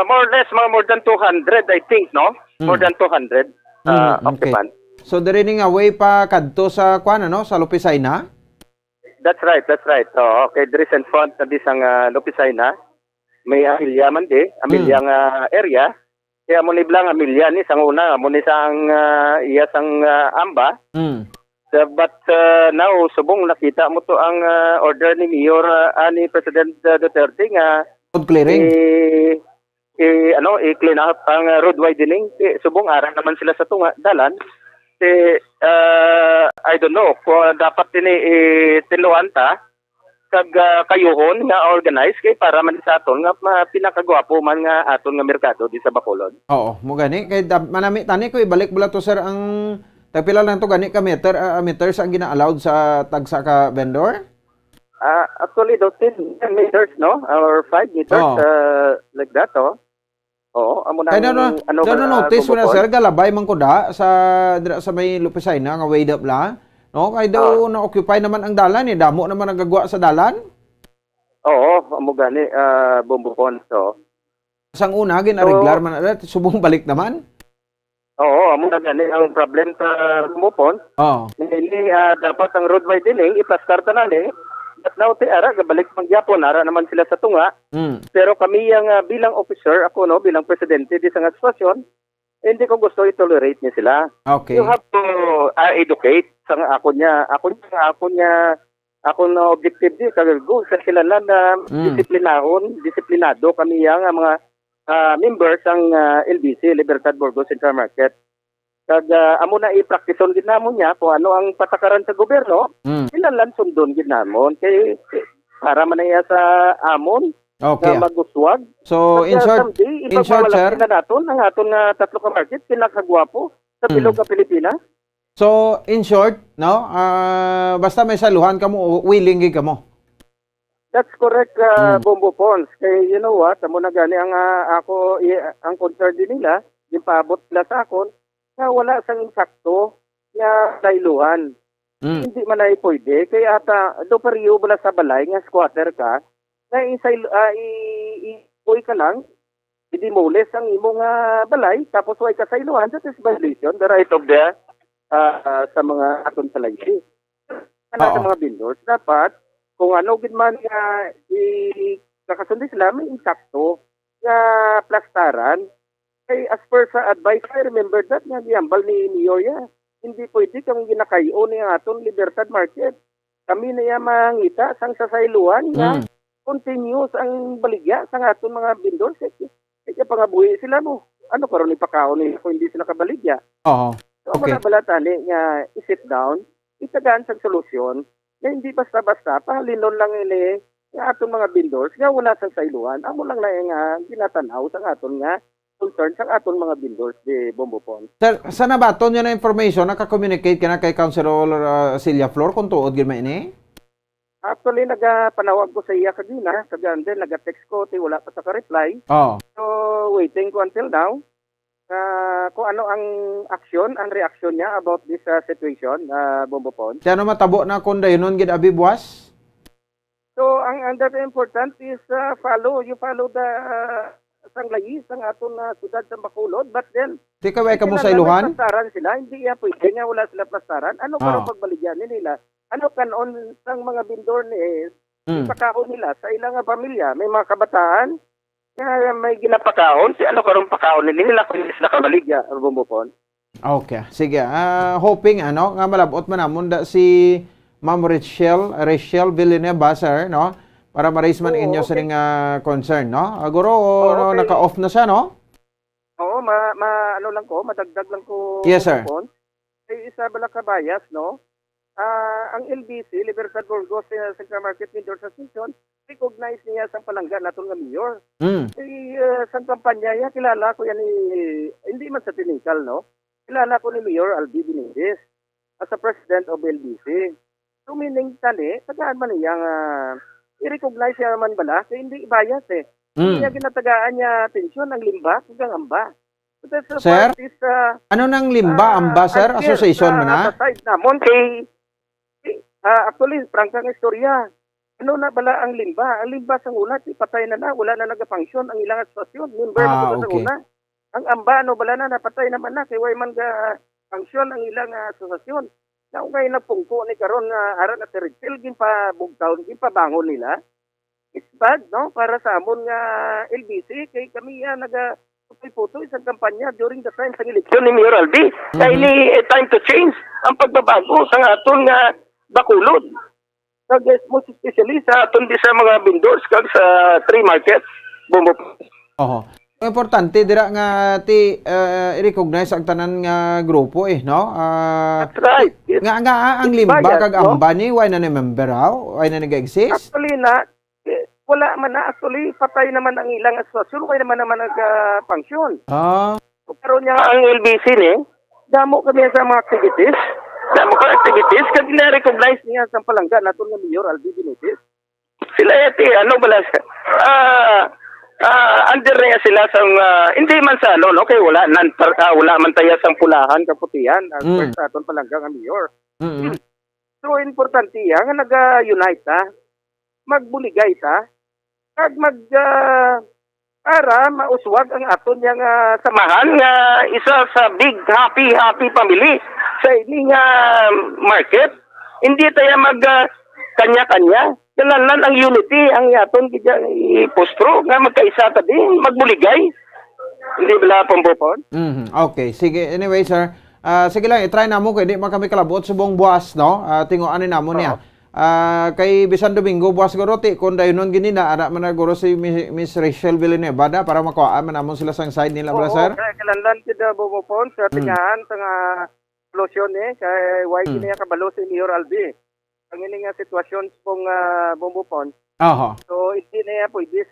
More or less, more than 200, I think, no? More than 200 occupant. So, diri ni nga way pa kadto sa kuan ano, sa Lupisay na? That's right. Okay, there is in front na disang Lupisay na. May Amelia man Ameliang area. Kaya mo ni Blang Amelia ni sang una, mo ni sang iya sang amba. But now, subong nakita mo to ang order ni Mayor ni President Duterte nga road clearing. I-clean up ang road widening. Subong ara naman sila sa tunga dalan. I don't know kung dapat tinuan ta kag kayuhon nga organize kay para man sa aton nga pinakagwapo man nga aton nga merkado di sa Bacolod. Oo, mo gani kay manami tani ko ibalik bula to sir ang tagpila lang to gani ka meters ang gina-allowed sa tagsa ka vendor? Actually, those 10 meters, no? Or 5 meters, like that, Oo, amo na notice mo na sir, galabay man ko sa may Lupisay na, nga wade up la. No, kay daw na-occupy naman ang dalan, damo naman nagagwa sa dalan. Oo, amo gani, Bumbupon, so. Sang una, ginareglar man na, subong balik naman. Oo, amo na gani, ang problem sa Bumbupon. Hindi, dapat ang road widening, iplastar na But now, ara, gabalik mangyapon, ara naman sila sa tunga. Pero kami yung bilang officer, ako bilang presidente di sa sitwasyon, hindi ko gusto i-tolerate niya sila. Okay. You have to educate sa ako na objective di, kagulgo sa sila na disiplinado kami yung mga members ang LBC, Libertad Burgos Central Market. Kag amo na i-practiceon gid namon niya kung ano ang patakaran sa gobyerno, ilan sundon gid namon kay para man iya sa amon okay. Maguswag. So in short sir, naton ang aton nga tatlo ka market pinakagwapo sa bilog nga Pilipinas. So in short, no, basta may saluhan kamo, willing gid kamo. That's correct, Bombo Pons. Kay you know what, amo na gani ang ang concern din nila, yung paabot nila sa akon na wala sang insakto nga dailuhan. Hindi man ay pwede kaya ata do pariyo bala sa balay nga squatter ka na ipoy ka lang i-demolish ang imong balay tapos way ka sa iluhan, that is violation the right of the sa mga aton palagi. Sa mga vendors dapat kung ano gid man nga kakasundi sila may insakto nga plastaran. Kay as per sa advice, I remember that nga giyambal ni Mayor hindi pwede kang ginakayo ni aton Libertad Market. Kami na yung mangita sang sasailuhan nga continuous ang baligya sa aton mga vendors. Kaya pangabuhi sila mo. Ano karon ni pakaon ni kung hindi sila kabaligya. So okay. Wala tani nga i-sit down, itagaan sa solusyon na hindi basta-basta pahalinon lang ini nga aton mga vendors nga wala sang sailuhan. Amo lang na nga ginatanaw sa aton nga concern sa aton mga vendors di Bumbupon. Sir, sa nabaton nyo na information, naka-communicate ka na kay Councilor Sila Flor kung tuod gid ini? Actually, nagapanawag ko sa iya kagina, kaganda, nag-text ko, wala pa sa ka-reply. So, waiting ko until now. Kung ano ang action, ang reaction niya about this situation, Bumbupon. Kaya ano matabo na kung dayonon gid abi buwas? So, ang very important is you follow the sang layis ang aton na sudad sa Bacolod, but then Di ka way ka mo sa iluhan? plastaran sila, hindi pwede nga wala sila plastaran. Ano Ah. parang pagbaligyan nila? Ano kanon sang mga bindor ni ipakaon nila sa ilang pamilya? May mga kabataan na may ginapakaon, si ano karong pakaon nila kung hindi sila kabaligya, Bumbupon. Okay. Sige. Hoping nga malabot man namon da si Ma'am Rachel Villanueva, sir, no? Para ma-raise man Oo, inyo sa okay. ring concern, no? Guro, no, okay. naka-off na siya, no? Oo, ano lang ko, madagdag lang ko. Yes, sir. Bumbupon. Ay isa bala kabayas, no? Ang LBC, Libertad Burgos Central Market Vendors Association, recognize niya sa palangga naton nga mayor. Sa kampanya niya, kilala ko yan hindi man sa tinikal, no? Kilala ko ni Mayor Albi Benitez as a president of LBC. So meaning tali, tagaan man niyang i-recognize niya man bala, kaya hindi bias Hindi niya ginatagaan niya atensyon ang limba, hanggang amba. So that's the Sir? part is, Ano nang limba, amba, sir? until, Association man, ha? Sa side namon kay actually, prangkang istorya. Ano na bala ang limba? Ang limba sa una, patay na wala na nagapangsyon ang ilang asosasyon. Member na sa okay. una. Ang amba, bala na, napatay naman na, kay way man ga pangsyon ang ilang asosasyon. Na kung kayo nagpungko ni karon nga aran at Rachel, ginpabugtaon, ginpabangon nila. It's bad, no? Para sa amon nga LBC, kay kami putoy-putoy sa kampanya during the time sa eleksyon ni Mayor Albi. Kaya ini time to change ang pagbabago sa aton nga Bacolod. Most especially sa aton di sa mga vendors kag sa tree market. Oho. Importante dira nga ti i-recognize ang tanan nga grupo no? That's right. Yes. Nga ang limba Bias, kag no? amba ni why na member raw? Why na nag-exist? Actually wala man na. Actually, patay naman ang ilang asosasyon. Kaya naman nagka-function. Pero niya ang LBC damo kami sa mga activities. Damo ka activities. Kasi na-recognize niya sa palangga natin ng Mayor Albi Benitez. Sila under niya sila sa hindi man sa okay, wala man tayo sa pulahan, kaputihan. Ang first aton palangga ng Mayor. So, importante yan nga nag-unite magbuligay kag para mauswag ang aton yang samahan nga isa sa big happy family sa ini nga market. Hindi tayo kanya-kanya. Kailangan ang unity ang aton ipostro nga magkaisa ta din magbuligay. Hindi bala Bumbupon? Okay, sige. Anyway, sir, sige lang, i-try na mo kay di man kami kalabot sa buong buwas, no? Tinguan ni namo niya. Kay Bisan Domingo buwas guro ti kun dayonon gini na ara man guro si Miss Rachel Villanueva para makuha man namon sila sang side nila bala sir. Kailangan kita Bumbupon sa tingahan sa nga solusyon kay why kini kabalo si Mayor Albi. Ang ini nga sitwasyon pong Bumbupon. So hindi na pwede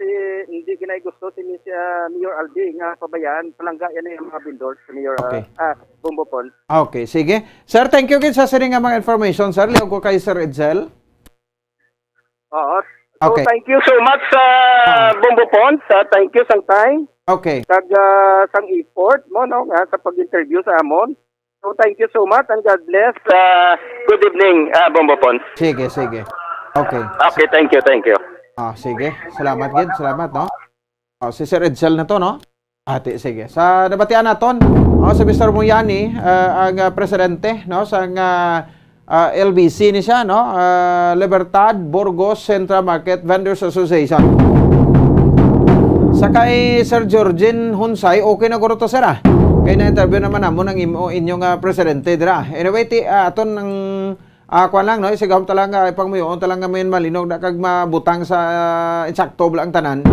hindi ginay gusto si Miss Mayor Albi nga pabayaan palangga yan yung mga vendors si Mayor Bumbupon. Okay, sige. Sir, thank you kid sa siring nga mga information, sir. Liog ko kay Sir Edsel. Oo. So Okay. thank you so much sa Bumbupon. Thank you sang time. Okay. Kag sang effort mo nga sa pag-interview sa amon. So thank you so much and God bless. Good evening, Bumbupon. Sige. Okay. Okay, thank you. Sige. Salamat gid. Salamat, no? Si Sir Edsel na to, no? Ate, sige. Sa nabatian naton, si Mr. Muyani, ang presidente, no, sa LBC ni siya, no? Libertad Burgos Central Market Vendors Association. Sa kay Sir Georgine Hunsay, okay na guro to, sir, Kaya na-interview naman namon ang inyong presidente dira. Anyway, aton ng kuan lang, no? Isigam talaga ipangmuyon talaga mayon malinog na kag mabutang sa insakto ang tanan.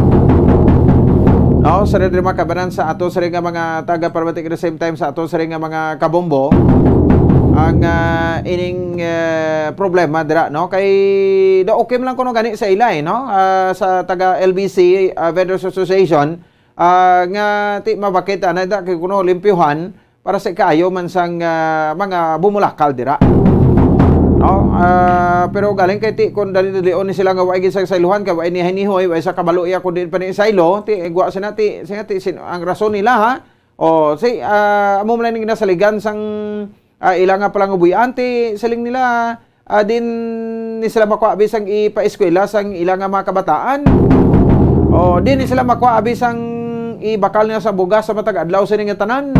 No, sa rin makabanan sa ato sa rin nga mga taga-parmatik at the same time sa ato sa rin nga mga kabombo ang ining problema dira, no? Kay okay lang kuno gani sa ilay, no? Sa taga LBC Vendors Association nga ti mabakita na da kay kuno limpyuhan para sa kayo man sang mga bumulakal dira. No, pero galing kay ti kun dali-dalion ni sila nga way gid sa sailuhan kay way ni hinihoy way sa kabalo iya kun din pa ni sailo ti igwa sinati ang rason nila ha. O say amo man ning nasaligan sang ilang nga palang ubuyan ti siling nila din ni sila makuha bisang ipa-eskwela sang ilang nga mga kabataan. O din ni sila makuha bisang ibakal niya sa bugas sa matag adlaw sa nga tanan.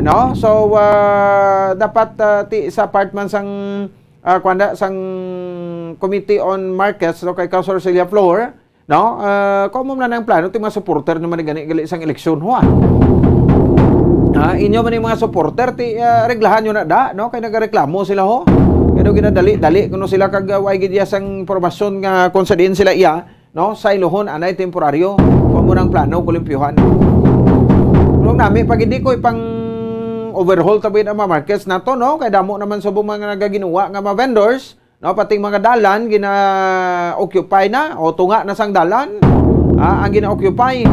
No? So dapat ti sa apartment sang kwanda sang Committee on Markets no kay Councilor Celia Flor, no? Komo na nang plano ti mga supporter naman ni gani gali sang eleksyon ho. Inyo man yung mga supporter ti reglahan nyo na da, no? Kay nagareklamo sila ho. Kaya ginadali kuno sila kag way gid sang impormasyon nga kung sa diin sila iya, no? Sa ilohon anay temporaryo. Komo nang plano kulimpyuhan. Nung nami pag hindi ko ipang overhaul tabi ang mga markets nato, no? Kay damo naman sa mga nagaginawa nga mga vendors, no? Pating mga dalan gina-occupy na o tunga na sang dalan. Ang gina-occupy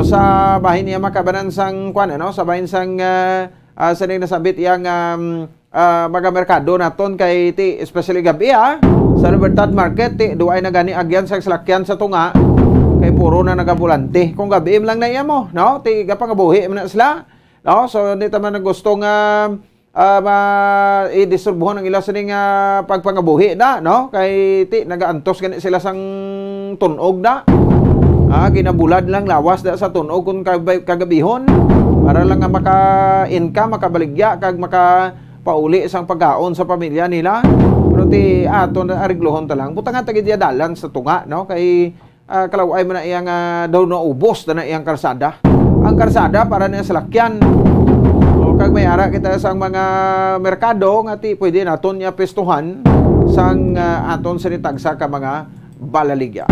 sa bahin niya makabanan sang kwan, no? Sa bahin sang saning nasabit yang mga merkado naton kay ti especially gabi sa Libertad Market ti duay na gani agyan sa salakyan sa tunga kay puro na nagabulante. Kung gabi lang na iya mo, no? Ti gapangabuhi man na sila. No, so hindi taman gusto nga i-disturbuhan ang ila sining pagpangabuhi na, no? Kay ti nagaantos gani sila sang tunog na. Ginabulad lang lawas da sa tunog kung kagabihon para lang nga maka-income, makabaligya kag makapauli sang pagkaon sa pamilya nila. Pero ti ato na ariglohon ta lang. Buta nga tagidya dalan sa tunga, no? Kay kalaway man na iyang daw na ubos na iyang karsada. Ang karsada para niya sa lakyan. O kag may ara kita sang mga merkado nga ti pwede naton niya pestuhan sang aton sinitagsa ka mga balaligya.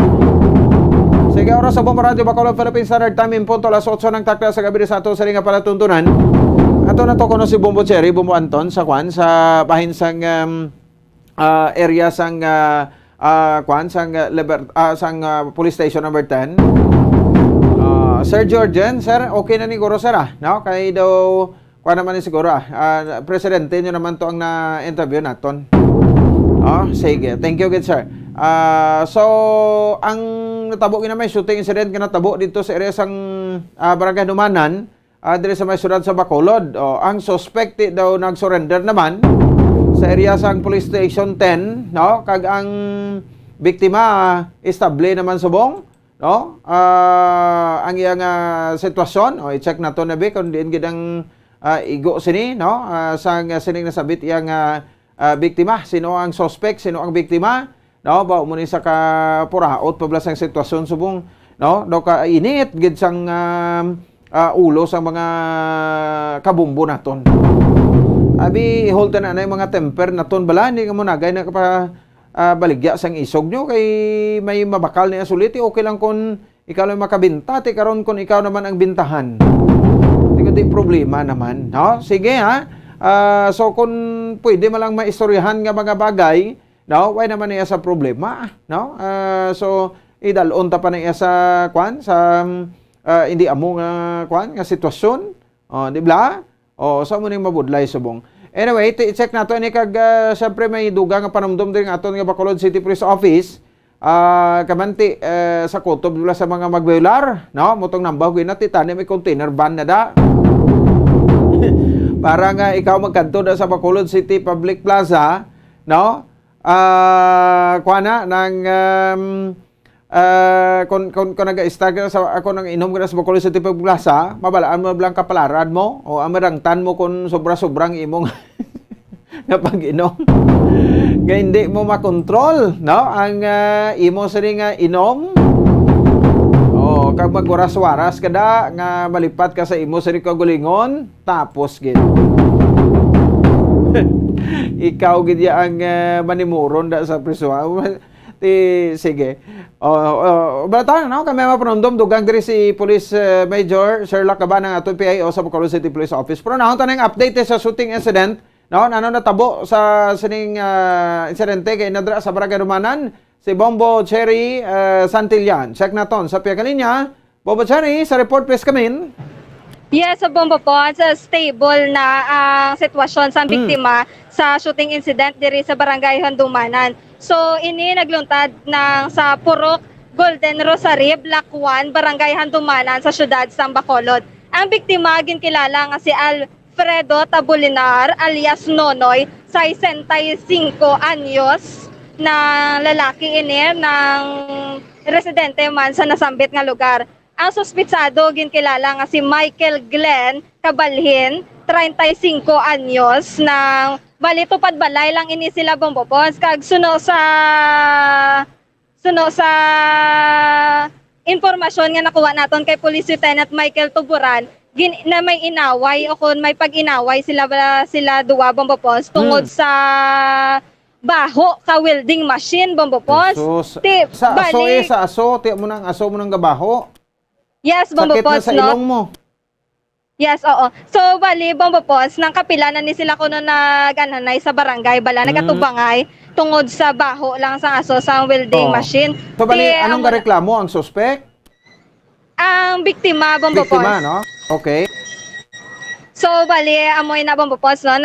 Sige, oras sa Bombo Radio Bacolod Philippine Standard Time in punto alas 8 ng takla sa gabi sa ato sa ringa palatuntunan. Ato na to kuno si Bombo Cherry, Bombo Anton sa kwan sa bahin sang area sang kwan sang police station number 10. Sir Georgian, sir, okay na ni Goro sir no? Kay daw kwan naman ni siguro presidente nyo naman to ang na-interview naton. Sige. Thank you good sir. So ang natabo gina may shooting incident nga natabo dito sa area sang Barangay Dumanan, dire sa may syudad sa Bacolod. Ang suspect daw nag-surrender naman sa area sang Police Station 10, no? Kag ang biktima estable naman subong, no? Ang iyang sitwasyon, i-check nato na bi kung diin gid ang igo sini, no? Sang sining nasabit iyang biktima, sino ang suspect, sino ang biktima, no? Ba mo ni sa ka puraot pablas ang sitwasyon subong, no? Do ka init gid sang ulo sa mga kabumbo naton. Abi hold na yung mga temper naton bala ni mo nagay na pa baligya sang isog nyo kay may mabakal niya suliti. Okay lang kung ikaw lang makabinta, ti karon kung ikaw naman ang bintahan. Di problema naman, no? Sige so kung pwede malang maistoryahan nga mga bagay, no? Why naman niya sa problema, no? So idalon ta pa niya sa kwan sa hindi amo nga kwan nga sitwasyon, di ba? So mo ning mabudlay subong. Anyway, i-check nato ini kag syempre may duga nga panumdum din aton nga Bacolod City Police Office. Kamanti sa kutob dula sa mga magbayular, no? Motong nambaw gyud nati tani may container van na da. Para nga ikaw magkanto da sa Bacolod City Public Plaza, no? Kuana nang kung nag-start ka sa ako nang inom ka sa Bacolod City Public Plaza, mabalaan mo blang kapalaran mo o amarangtan mo kung sobra-sobrang imong nga pag-inom. Nga hindi mo makontrol, no? Ang imo sini nga inom. Kag magwaras-waras kada nga malipat ka sa imo sini kagulingon, tapos gid. Ikaw gid ang manimuron da sa priso. Sige. Bata no kami mapanumdum dugang diri si Police Major Sherlock Cabanang aton PIO sa Bacolod City Police Office. Pero nahon tanang update sa shooting incident, no? Ano natabo sa sining insidente kay nadra sa Barangay Dumanan si Bombo Cherry Santillan. Check naton sa piya kaninya. Bombo Cherry, sa report please come in. Yes, sa Bombo po, sa stable na ang sitwasyon sa biktima sa shooting incident diri sa Barangay Dumanan. So, ini nagluntad ng sa Purok Golden Rosary, Block 1, Barangay Dumanan sa siyudad sa Bacolod. Ang biktima ginkilala nga si Alfredo Tabulinar alias Nonoy, 65 anyos na lalaki ini ng residente man sa nasambit nga lugar. Ang suspitsado ginkilala nga si Michael Glenn Cabalhin, 35 anyos, ng bali tupad balay lang ini sila bombopons kag suno sa impormasyon nga nakuha naton kay Police Lieutenant Michael Tuburan na may inaway o kung may pag-inaway sila duwa bombopons tungod sa baho ka welding machine bombopons. Sa aso, ti mo nang aso mo nang gabaho. Yes, Sakit na bombopons, sa ilong mo. Yes, oo. So, bali, bombopons, nang kapilanan ni sila kuno nag-ananay sa barangay, bala, nagatubangay, tungod sa baho lang sa aso sa welding machine. So, bali, anong reklamo ang suspect? Ang biktima, bombopons. Biktima, no? Okay. So, bali, amoy na bombopons, no?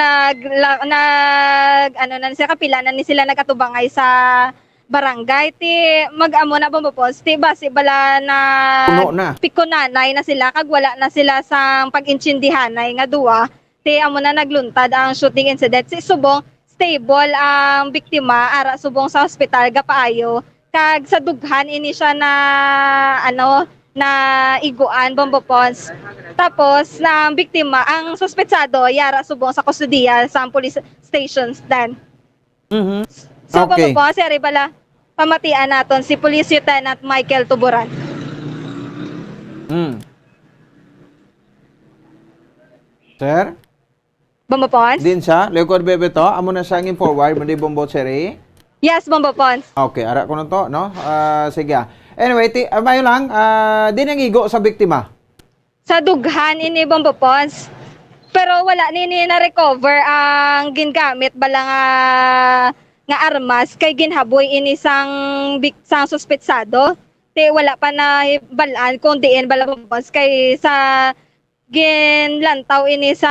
Sa kapilanan ni sila nagatubangay sa barangay, mag-amo na bombopons, basi bala na pikunanay na sila, kag wala na sila sa pag-intsindihanay nga duwa, amo na nagluntad ang shooting incident. Si subong, stable ang biktima, ara subong sa hospital, gapaayo, kag sa dughan, ini siya na, na iguan, bombopons. Tapos, na biktima, ang suspetsado, yara subong sa kustudiya sa police stations dan. So, okay. bombopons, seri bala, pamatian naton si Police Lieutenant Michael Tuburan. Sir? Bombopons? Din siya, Leocor Bebe to, amo na siya ngin forward, mandi bombo seri. Yes, bombopons. Okay, ara ko na to, no? Sige. Anyway, mayo lang, di nangigo sa biktima. Sa dughan ini bombopons. Pero wala nini na-recover ang gingamit bala nga armas kay ginhaboy ini sang suspetsado. Wala pa na balaan kung diin bala bombopons kay sa ginlantaw ini sa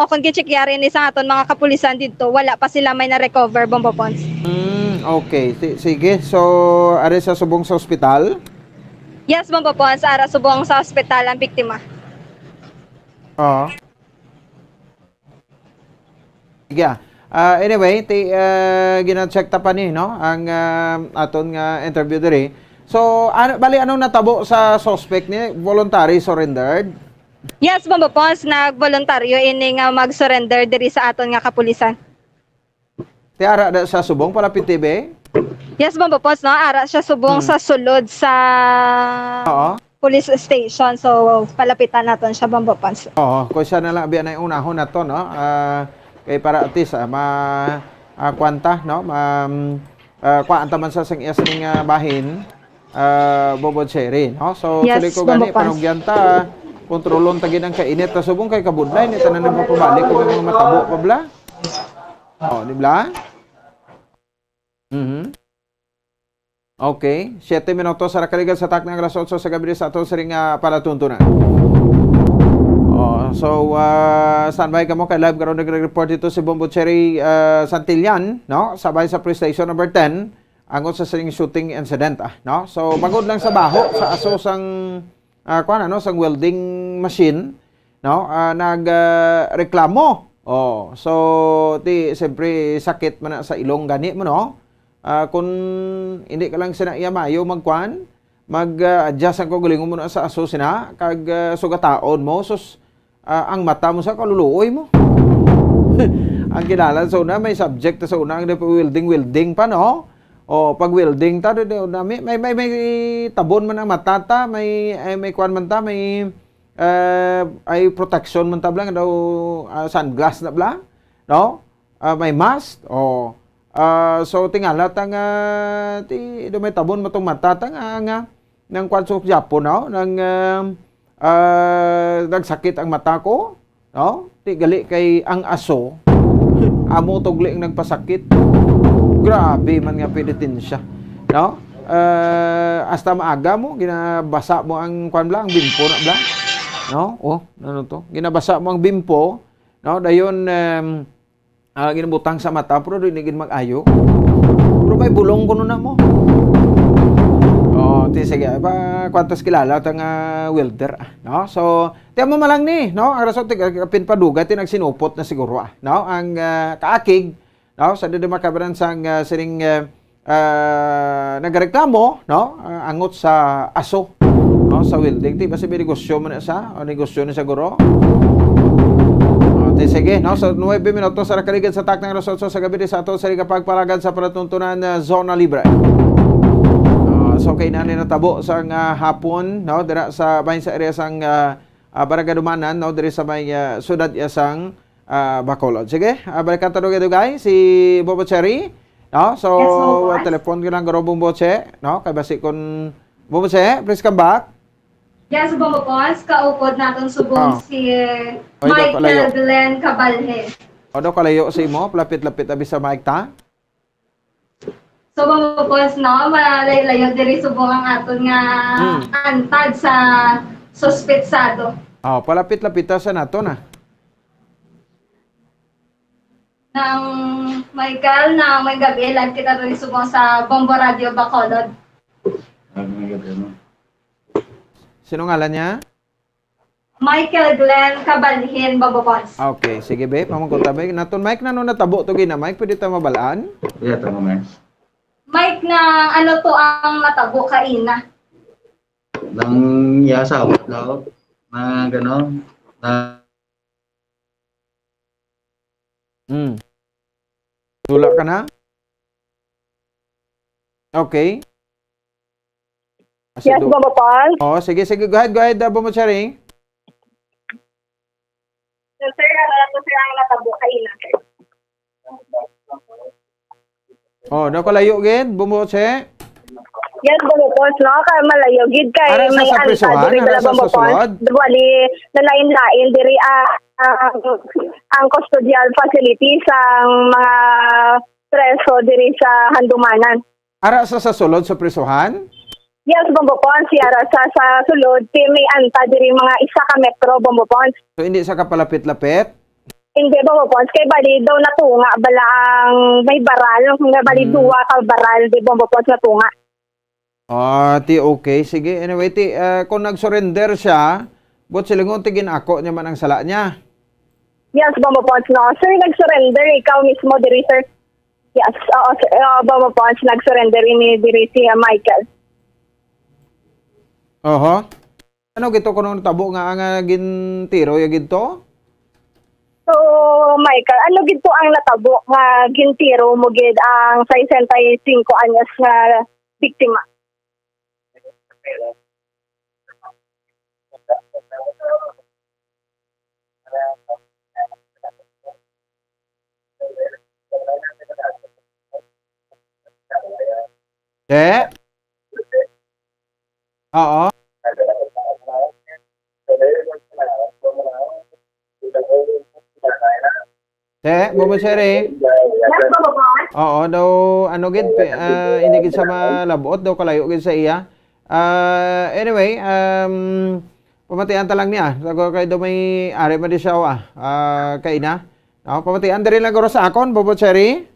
o kung gichekyari ini sa aton mga kapulisan dito, wala pa sila may na-recover bombopons. Okay, sige. So, are sa subong sa ospital? Yes, bombopons, ara subong sa ospital ang biktima. Oo. Sige. Anyway, gina-check ta pa ni, no? Ang aton nga interview diri. So, bali anong natabo sa suspect ni? Voluntary surrendered? Yes, bombopons, nag-voluntaryo ini nga mag-surrender diri sa aton nga kapulisan. Tiara da sa subong palapit TV? Yes, bombopons, no? Ara siya subong sa sulod sa police station. So, palapitan naton siya, bombopons. Oo, kung siya na lang biya na yung unahon na to, no? Kay para at least, kwanta, no? Kwanta man sa sang iyas ning bahin, bobod seri, no? So, yes, sulit ko gani, panugyan ta, kontrolon tagin ang kainit, ta subong kay kabudlay, ni tanan na mapabalik, kung may mga matabo pa bla. Di bla? Okay, 7 minutos sa nakaligal sa tak ng alas 8 sa gabi sa ato sa ring palatuntunan. So, standby ka mo kay live karon nagre-report dito si Bombo Cherry Santillan, no? Sabay sa police station number 10 angon sa ring shooting incident, no? So, bagod lang sa baho sa aso sang sang welding machine, no? Nagreklamo. So siyempre sakit man na sa ilong gani mo, no? Kung hindi ka lang sinaiamayo mag-adjust ang kagalingon mo na sa aso sina, kag sugataon mo, sus, ang mata mo sa kaluluoy mo. Ang kilala sa una, may subject sa una, ang welding pa, no? Pag welding ta, may tabon man ang matata, may kwan man ta, may ay protection man ta blang daw, sunglass na blang, no? May mask, so tingala tang may tabon matong mata tang nga nang kwansok Japon, no? Nang nagsakit ang mata ko, no? Gali kay ang aso amo tugli ang nagpasakit. Grabe man nga pilitin siya, no? Hasta maaga mo ginabasa mo ang kwan blang, bimpo na blang, no? Ano to? Ginabasa mo ang bimpo, no? Dayon ginabutang sa mata, pero doon naging mag-ayo. Pero may bulong ko na mo. Sige, kwantos kilala tang welder, no? So, tiyan mo malang ni, no? Ang rason pinpaduga tinagsinupot na siguro, no? Ang kaakig, no? Sa dede makabaran sang siring nagreklamo, no? Angot sa aso, no? Sa welding. Di ba si negosyo man sa o negosyo ni sa guro? Sige, no? So 9 minutos sa nakaligan sa tak ng alas 8 sa gabi sa ato sa pagpalagan sa palatuntunan na Zona Libre. So kay nani natabo sa hapon, no? Dira sa bahin sa area sang Barangay Dumanan, no? Diri sa may sudad sang Bacolod. Sige, balikan tanong ito guys, si Bobo Cherry. No? So, Yes, telepon ko lang garo Bobo Che, no? Kay basi kon Bobo Che, please come back. Yes, Bombo Pons, kaupod natin subong si Ay, Michael Glenn Cabalhe. O daw kalayo sa imo, lapit-lapit abi sa mic ta. So, Bombo Pons, no, malayo diri subong ang aton nga antad sa suspetsado. Oh, palapit-lapit ta sa nato na. Ng Michael na may gabi, lang kita rin subong sa Bombo Radio Bacolod. Sino ngalan niya? Michael Glenn Cabalhin, Bombo Pons. Okay, sige be, pamangkot tabi. Naton mic na no natabo to gina mic, pwede ta mabalaan? Yeah, tama man. Mike na ano to ang natabo kaina. Lang yasa daw na gano na Tula ka na? Okay. Yes, Bombo Pons. Oh, sige, go ahead, Bobo Cherry. Sir, ano na to sir ang natabo kaina, sir? Oh, daw kalayo gid, Bobo Che. Yes, Bombo Pons, no? Kaya malayo, gid kay Ara sa may anta prisuhan? diri Ara sa sa Bombo susulod? Pons. Bali, nalain-lain diri ang custodial facility sa mga preso diri sa Handumanan. Ara sa sulod sa prisuhan? Yes, Bombo Pons, yara sa sulod, may anta diri mga isa ka metro, Bombo Pons. So hindi sa kapalapit-lapit? Hindi, Bombo Pons, kay bali daw natunga, bala ang may baral, nga bali duwa ka baral, di Bombo Pons natunga. Okay. Sige. Anyway, kung nag-surrender siya, but silingon tigin ako niya man ang sala niya. Yes, Bombo Pons, no. Sir, nag-surrender, ikaw mismo diri, sir. Yes, Bombo Pons, nag-surrender ni diri si Michael. Oho. Ano gito ko nung tabo nga ang gintiro yung gito? So, Michael, ano gito ang natabo nga gintiro mo gid ang 65 anyos nga biktima? Oo. Bobo Cherry. Yes, Bombo Pons. Oo, daw ano gid hindi gid sa malabot daw kalayo gid sa iya. Anyway, pamatian ta lang niya. Sago kay daw may ari man di siya kay na. Pamatian diri lang guro sa akon, Bobo Cherry.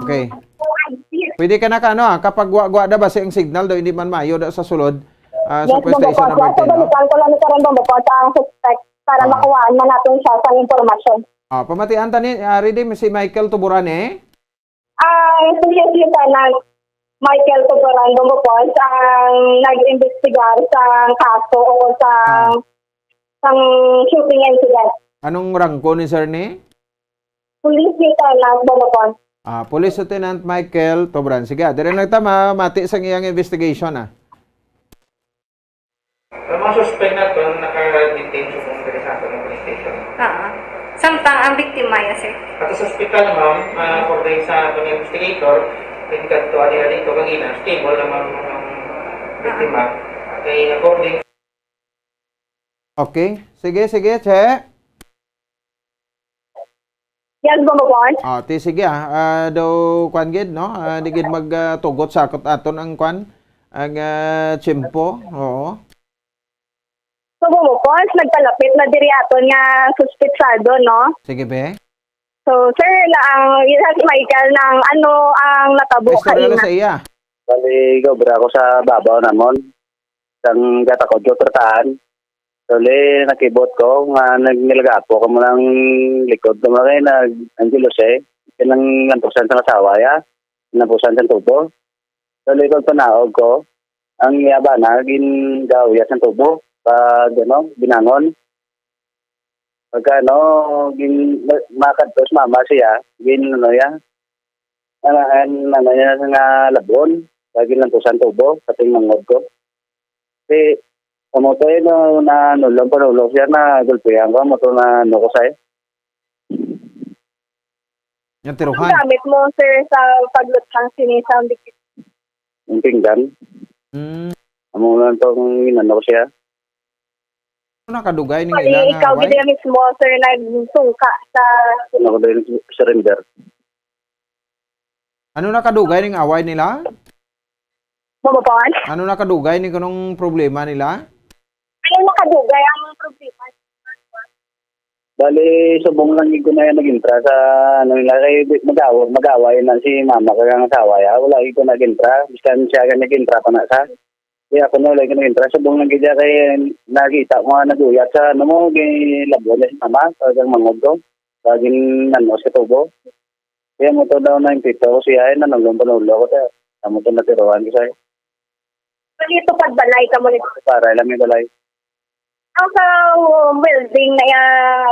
Okay. Pwede ka na kapag gwa da basi ang signal daw hindi man maayo da sa sulod. Sa station number 10. Yes, ko lang ni karon Bombo Pons ang suspect para makuhaan man natin siya sa impormasyon. Pamatian ta ni ready si Michael Tuburane. Police Lieutenant Michael Tuburan, Bombo Pons, ang nag-investigar sa kaso o sa shooting incident. Anong rangko ni sir ni? Police Lieutenant, Bombo Pons. Police Lieutenant Michael Tuburan. Sige, dire lang ta mati sa iyang investigation Ang mga suspect na ito, naka-detain sa Santo ng police station. Samtang ang biktima ya, sir. At sa hospital, ma'am, according sa itong investigator, tingkat to, dito kagina, stable naman ang biktima. Okay, according. Okay. Sige, Che. Yes, Bombo Pons. Sige daw kwan gid no? Di gid magtugot sakot aton ang kwan ang tiyempo. Oo. So, Bombo Pons, nagpalapit na diri aton nga suspetsado, no? Sige be. So, sir, si Michael ng ano ang natabo Istorya sa iya. Bali, gobra ako sa babaw namon. Sang gata ko trataan. Suli, nakibot ko nga nagnilagapo ko mo ng likod na mga nag Angelo Kinang lampusan sa asawa ya. Lampusan sa tubo. So, likod panaog ko, ang yaba na, gin-gawya sa tubo. Pag, binangon. Pagka, makadtos mama siya, niya nga labon. Pag lampusan tubo, pating mangod ko. Kasi, kamoto na nulong panulong siya na gulpihan ko, moto na nukusay. Yung Anong tiruhan. gamit mo, sir, sa paglutang sinisang dikit? Yung pinggan. Amo lang itong inano ko siya. Ano nakadugay ng Pali, ilang ikaw away? gid mismo, sir, nagsungka sa... Ano ko din surrender. Ano nakadugay ng away nila? Bumabaan? Ano nakadugay ng kanong problema nila? Ano nakadugay ang problema? Bali, subong lang ko na yan nag-intra sa nila. Kaya mag-away na si mama ko yung asawa ya. Wala ko nag-intra. Biskan siya ka nag-intra pa na sa. Kaya ako na wala ko nag-intra. Subong lang kaya kaya nakita ko nga naguyat sa labon niya si mama. Pagkang mangod ko. Pagin sa tubo. Kaya mo to daw na yung pito ko siya. Nanulong panulo ko tayo. Tamo to natiruan ko sa'yo. Dito pagbalay ka mo nito. Para lang yung balay. Ang sa welding na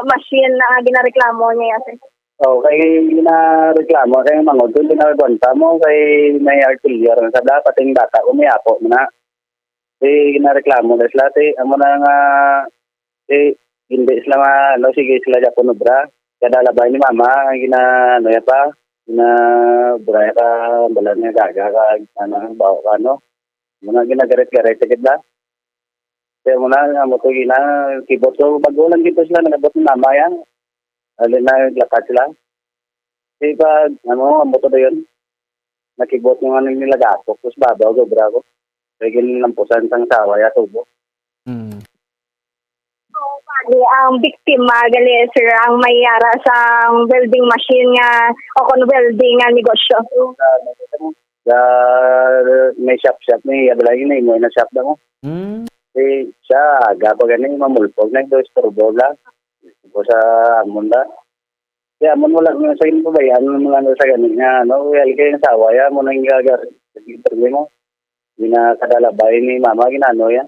machine na ginareklamo niya sir. Kay ginareklamo kay mangod doon pinabanta mo kay may artillery sa dapat yung bata umiapo mo na. Ginareklamo na sila amo na nga hindi sila sige sila Japon obra kada labay ni mama ya pa bra ka balan nga gaga ka bawo mga ginagaret-garet sa gitla. Kaya muna mo to keyboard ko bagulan dito sila nagabot ng mama yan. Alin na lakat sila. Kasi pag mo to na yun. Nakibot yung nila gato. Tapos babaw gobra ko. Kaya lampusan sang sawa ya tubo. Pali ang biktima gali sir ang mayara sa welding machine nga o kon welding nga negosyo. May shop ni abalay na imo na shop na mo. Siya aga pa ganing mamulpog na ito istorbola. Ito sa amunda. Kaya amon mo lang sa inyo ba yan mga sa ganing nga kaya yung sawa ya mo nang gagar. Interview mo. Ginakadalabay ni mama ginano yan.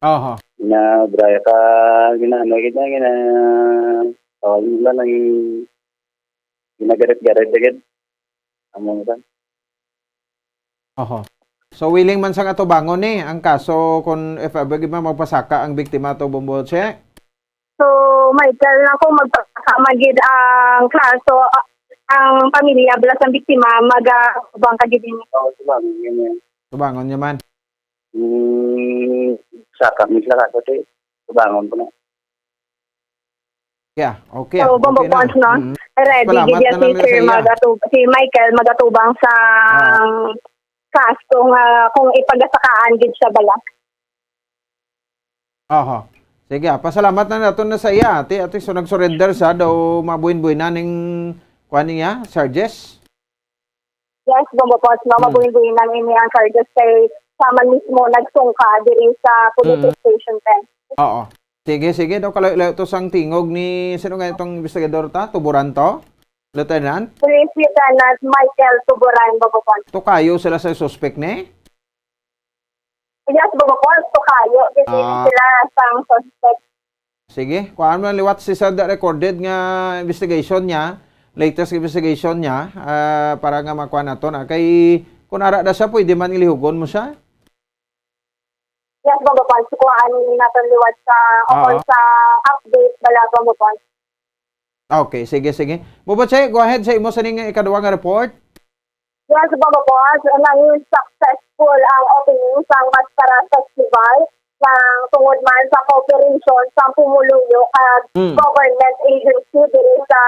Aha. Braya ka ginano kita tawagin lang ng ginagaret-garet agad. Amon ka. Aha. So willing man sang atubangon ang kaso kung if ever giba magpasaka ang biktima to Bombotse. So Michael na kung magpakamagid ang klaso ang pamilya blas ang biktima magabang kagid din. Tubangon niya man. Saka misla ka to tubangon ko na. Yeah, okay. So Bombopons no. Ready gid ya si Michael magatubang sa kaso kung ipagasakaan gid sa balak. Aha. Sige, pasalamat na nato na sa iya. Ate so nag-surrender sa daw mabuhin-buhin na ning kuan niya, charges. Yes, Bombopons no, mabuhin-buhin na ini ang charges kay sama mismo nagsungka diri sa police station 10. Oo. Sige daw kalayo to sang tingog ni sino nga itong investigador ta, Tuburan to? Lieutenant? Police Lieutenant Michael Tuburan, Bombopons. To kayo sila sa suspect ni? Yes, Bombopons, to kayo. Kasi sila sang suspect. Sige, kuhaan mo liwat si sa recorded nga investigation niya, latest investigation niya, para nga makuha na to na. Kay, kung ara na siya, pwede man ilihugon mo siya? Yes, Bombopons, kuhaan natin liwat sa, sa update, bala, Bombopons. Okay, sige. Bubotse, go ahead sa imo sa ning ikaduwa nga report. Yes, Bombopons, naging successful ang opening sa Mascara Festival ng tungod man sa cooperation sa pumuluyo at government agency diri sa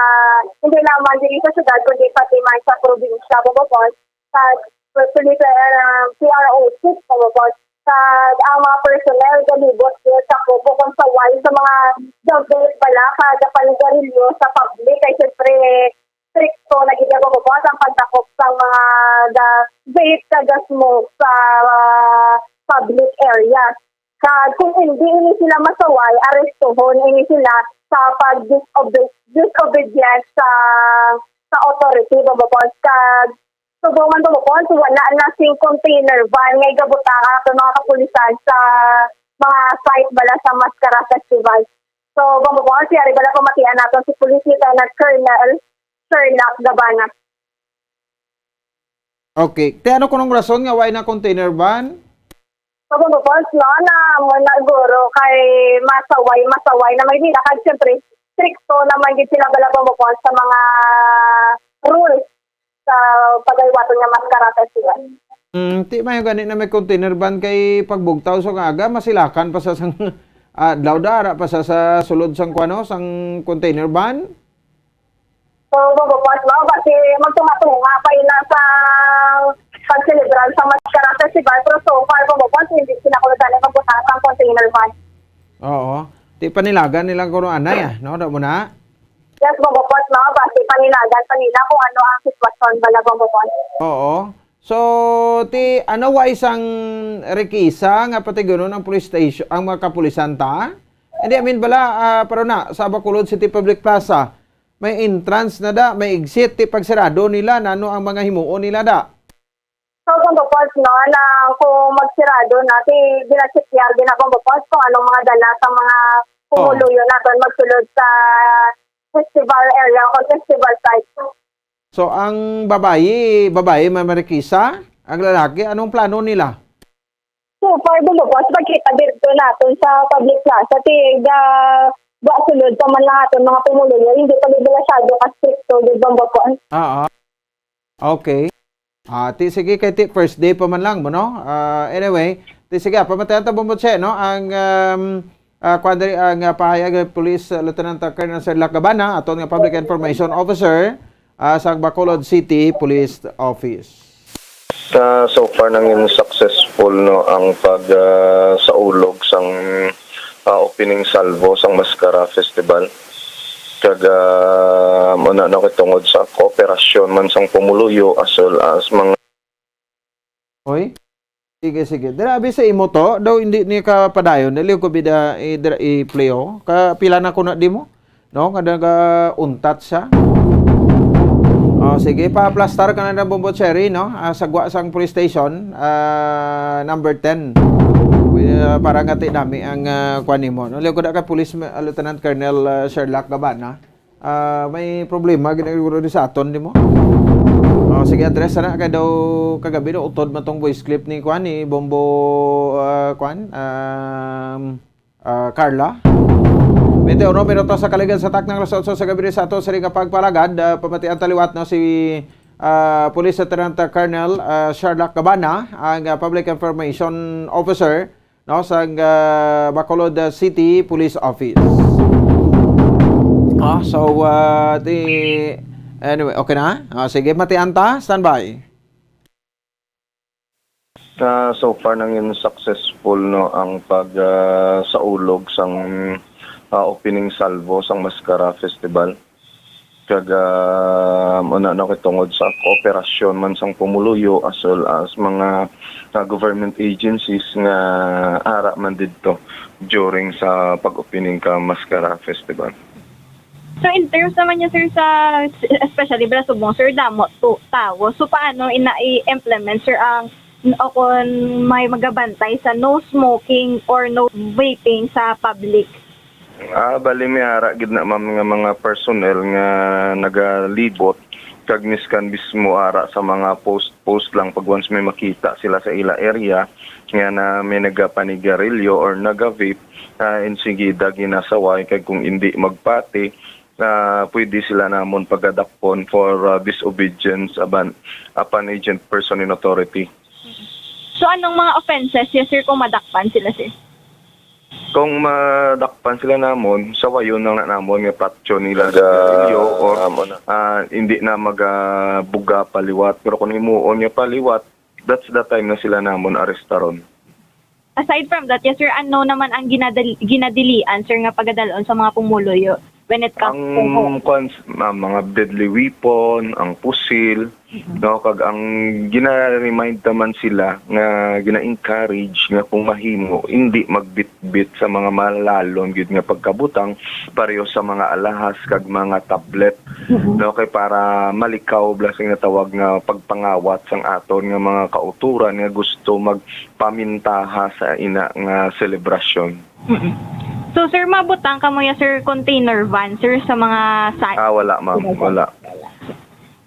hindi lamang diri sa syudad kundi pati man sa probinsya Bombopons sa PRO6 Bombopons sa ang mga personnel galibot sa Cobo kung sa wise sa mga government bala kada panigarilyo sa public ay siyempre stricto na ginagawa po ang pagtakop sa mga vape smoke sa public areas. Kung hindi sila masaway, arestuhon ini sila sa pag-disobedience sa sa authority babapons kag subuman babapons wala na sing container van ngay gabutang ato mga kapulisan sa mga site bala sa Mascara Festival. So babapons yari bala pamatian naton si Police Lieutenant Colonel Sherlock Gabana. Okay. Te ano kunong rason nga why na container van? So babapons no na mo na guro kay masaway na may nila kag syempre stricto naman gid sila bala babapons sa mga rules sa pagaywaton nga Mascara Festival. Ti mayo gani na may container van kay pagbugtaw so nga aga masilakan pa sa sang dara pa sa sulod sang kuano sang container van. So babapos no kasi magtumatunga pa ina sa pag-celebrar sa Mascara Festival pero so far babapos hindi sila ko dali magbuhat ang container van. Oo. Ti panilagan nilang kuno anay no da mo na. Yes babapos no kasi panilagan pa nila kung ano ang sitwasyon bala babapos. Oo. So, ti ano wa isang rekisa nga pati gano'n ang police station, ang mga kapulisan ta? Hindi, I mean bala, pero na, sa Bacolod City Public Plaza, may entrance na da, may exit, ti pagsirado nila, na ano ang mga himuon nila da? So, babapos no, na kung magsirado na, ginachekyar din ako babapos kung anong mga dala sa mga pumuluyo natin magsulod sa festival area o festival site. So, ang babae may marikisa, ang lalaki, anong plano nila? So, far babapos, pagkita dito natin sa public plaza, sulod pa man lang atin mga pumuluyo, hindi pa nila masyado ka-stricto, di ba babapos? Okay. Sige, kay first day pa man lang mo, no? Anyway, sige, pamatayan ta bumutse, no? Ang ang pahayag Police Lieutenant Colonel Sherlock Gabana, aton nga Public Information Officer sa Bacolod City Police Office. So far nangin successful no ang pag-saulog sang opening salvo sang Mascara Festival. Kag muna na kitungod sa kooperasyon man sang pumuluyo as well as mga Oy. Sige. Dirabi sa imo to, daw hindi ni ka padayon, dili ko bida i-play o. Kapila na ko na di mo. No, kada untat siya. Sige, pa-plastar ka na ng Bombo Cherry, no? Sagwa sang police station, number 10. Para ngati nami ang kuan nimo. No, ligo da ka Police Lieutenant Colonel Sherlock Gabana. May problema ginaguro sa aton nimo. Sige, address na kay daw kagabi daw utod man tong voice clip ni kuan ni Bombo Carla. 21 minuto sa kaligan sa taknang alas 8 sa gabi sa ato sa ring pagpalagad, pamatian taliwat no si Police Lieutenant Colonel Sherlock Gabana, ang Public Information Officer no sa Bacolod City Police Office. Anyway, okay na? Sige, matian ta, standby. So far nangin successful no ang pag-saulog sang opening salvo sang Mascara Festival. Kag muna na kitungod sa kooperasyon man sang pumuluyo as well as mga government agencies nga ara man didto during sa pag-opening ka Mascara Festival. So in terms naman niya sir sa especially bala subong sir damo tawo, so paano i-implement sir ang o kung may magabantay sa no smoking or no vaping sa public? Bali may ara gid na mga personnel nga nagalibot kag niskan mismo ara sa mga post lang pag once may makita sila sa ila area nga na may nagapanigarilyo or nagavape insigida ginasaway kag kung hindi magpati pwede sila namon pagadakpon for disobedience upon agent person in authority. So anong mga offenses yes sir kung madakpan sila sir? Kung madakpan sila namon, sawayon lang na namon nga patyo nila sa ilyo or hindi na magabuga paliwat. Pero kung himuon nga paliwat, that's the time na sila namon arestaron. Aside from that, yes sir, ano naman ang ginadilian sir nga pagadalon sa mga pumuluyo? when it comes to Ang mga deadly weapon, ang pusil, no, kag ang gina-remind naman sila nga gina-encourage nga kung mahimo hindi magbitbit sa mga malalon gyud nga pagkabutang pareho sa mga alahas kag mga tablet, no, kay para malikaw blasing natawag nga pagpangawat sang aton nga mga kauturan nga gusto magpamintaha sa ina nga selebrasyon. So sir, mabutang ka mo ya sir container van sir sa mga site. Wala ma'am, wala.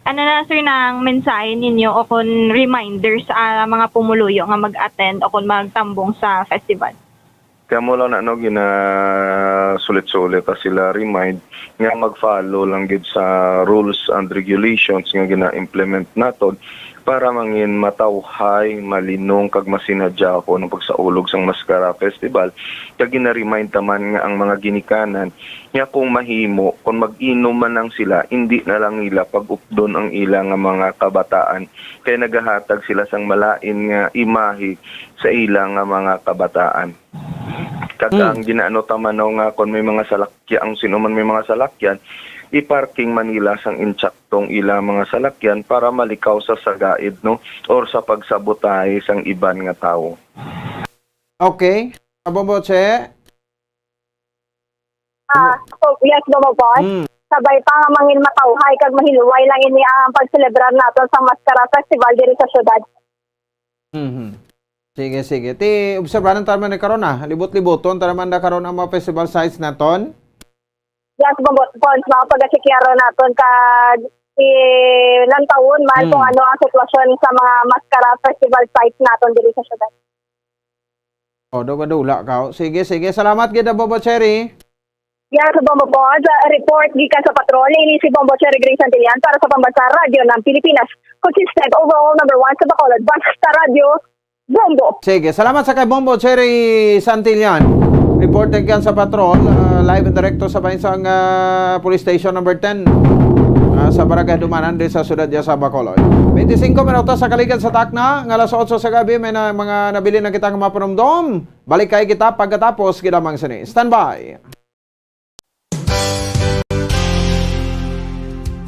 Ano na sir ng mensahe ninyo o kung reminders sa mga pumuluyo nga mag-attend o kung magtambong sa festival? Kaya mo lang na gina sulit-sulit pa sila remind nga mag-follow lang gid sa rules and regulations nga gina-implement naton para mangin matawhay, malinong kag masinadya ko ng pagsaulog sang Mascara Festival. Kag gina-remind taman nga ang mga ginikanan nga kung mahimo, kung mag-inom man lang sila, hindi na lang nila pag-updon ang ilang nga mga kabataan. Kaya nagahatag sila sang malain nga imahe sa ilang nga mga kabataan. Kag ang ginaano tamanaw nga kung may mga salakyan, ang sino man may mga salakyan, i-parking Manila sang insaktong ilang mga salakyan para malikaw sa sagaid, no, or sa pagsabotay sang iban nga tao. Okay. Bomboche? So, yes, Bomobon. Sabay pa nga mangin matawhay kag mahiluway lang ini ang pagselebrar naton sa Mascara Festival diri sa syudad. Sige, sige. Ti, obserbahan tayo man karon na. Libot-liboton, taraman na karon ang mga festival sites naton. Yes, Bomobon. Mga pag-asikyaro naton kag ilang taon man kung ano ang sitwasyon sa mga Mascara Festival sites naton diri sa syudad. O, dula ka. Sige, sige. Salamat, Gida Bobo Cherry. Yes, Bomobon. Report gikan sa patrol. Ini si Bombo Cherry Grace Santillan para sa Pambansa Radio ng Pilipinas. Consistent overall number 1 sa Bacolod. Basta Radio, Bombo. Sige, salamat sa kay Bombo Cherry Santillan. Reported yan sa patrol, live and directo sa Bainsang Police Station number 10 sa Barangay Dumanan din sa Ciudad de sa Bacolod. 25 minutos sa kaligan sa Takna, ng alas 8 sa gabi, may mga nabili na kita ng mapanumdom. Balik kayo kita pagkatapos kinamang sini. Stand by!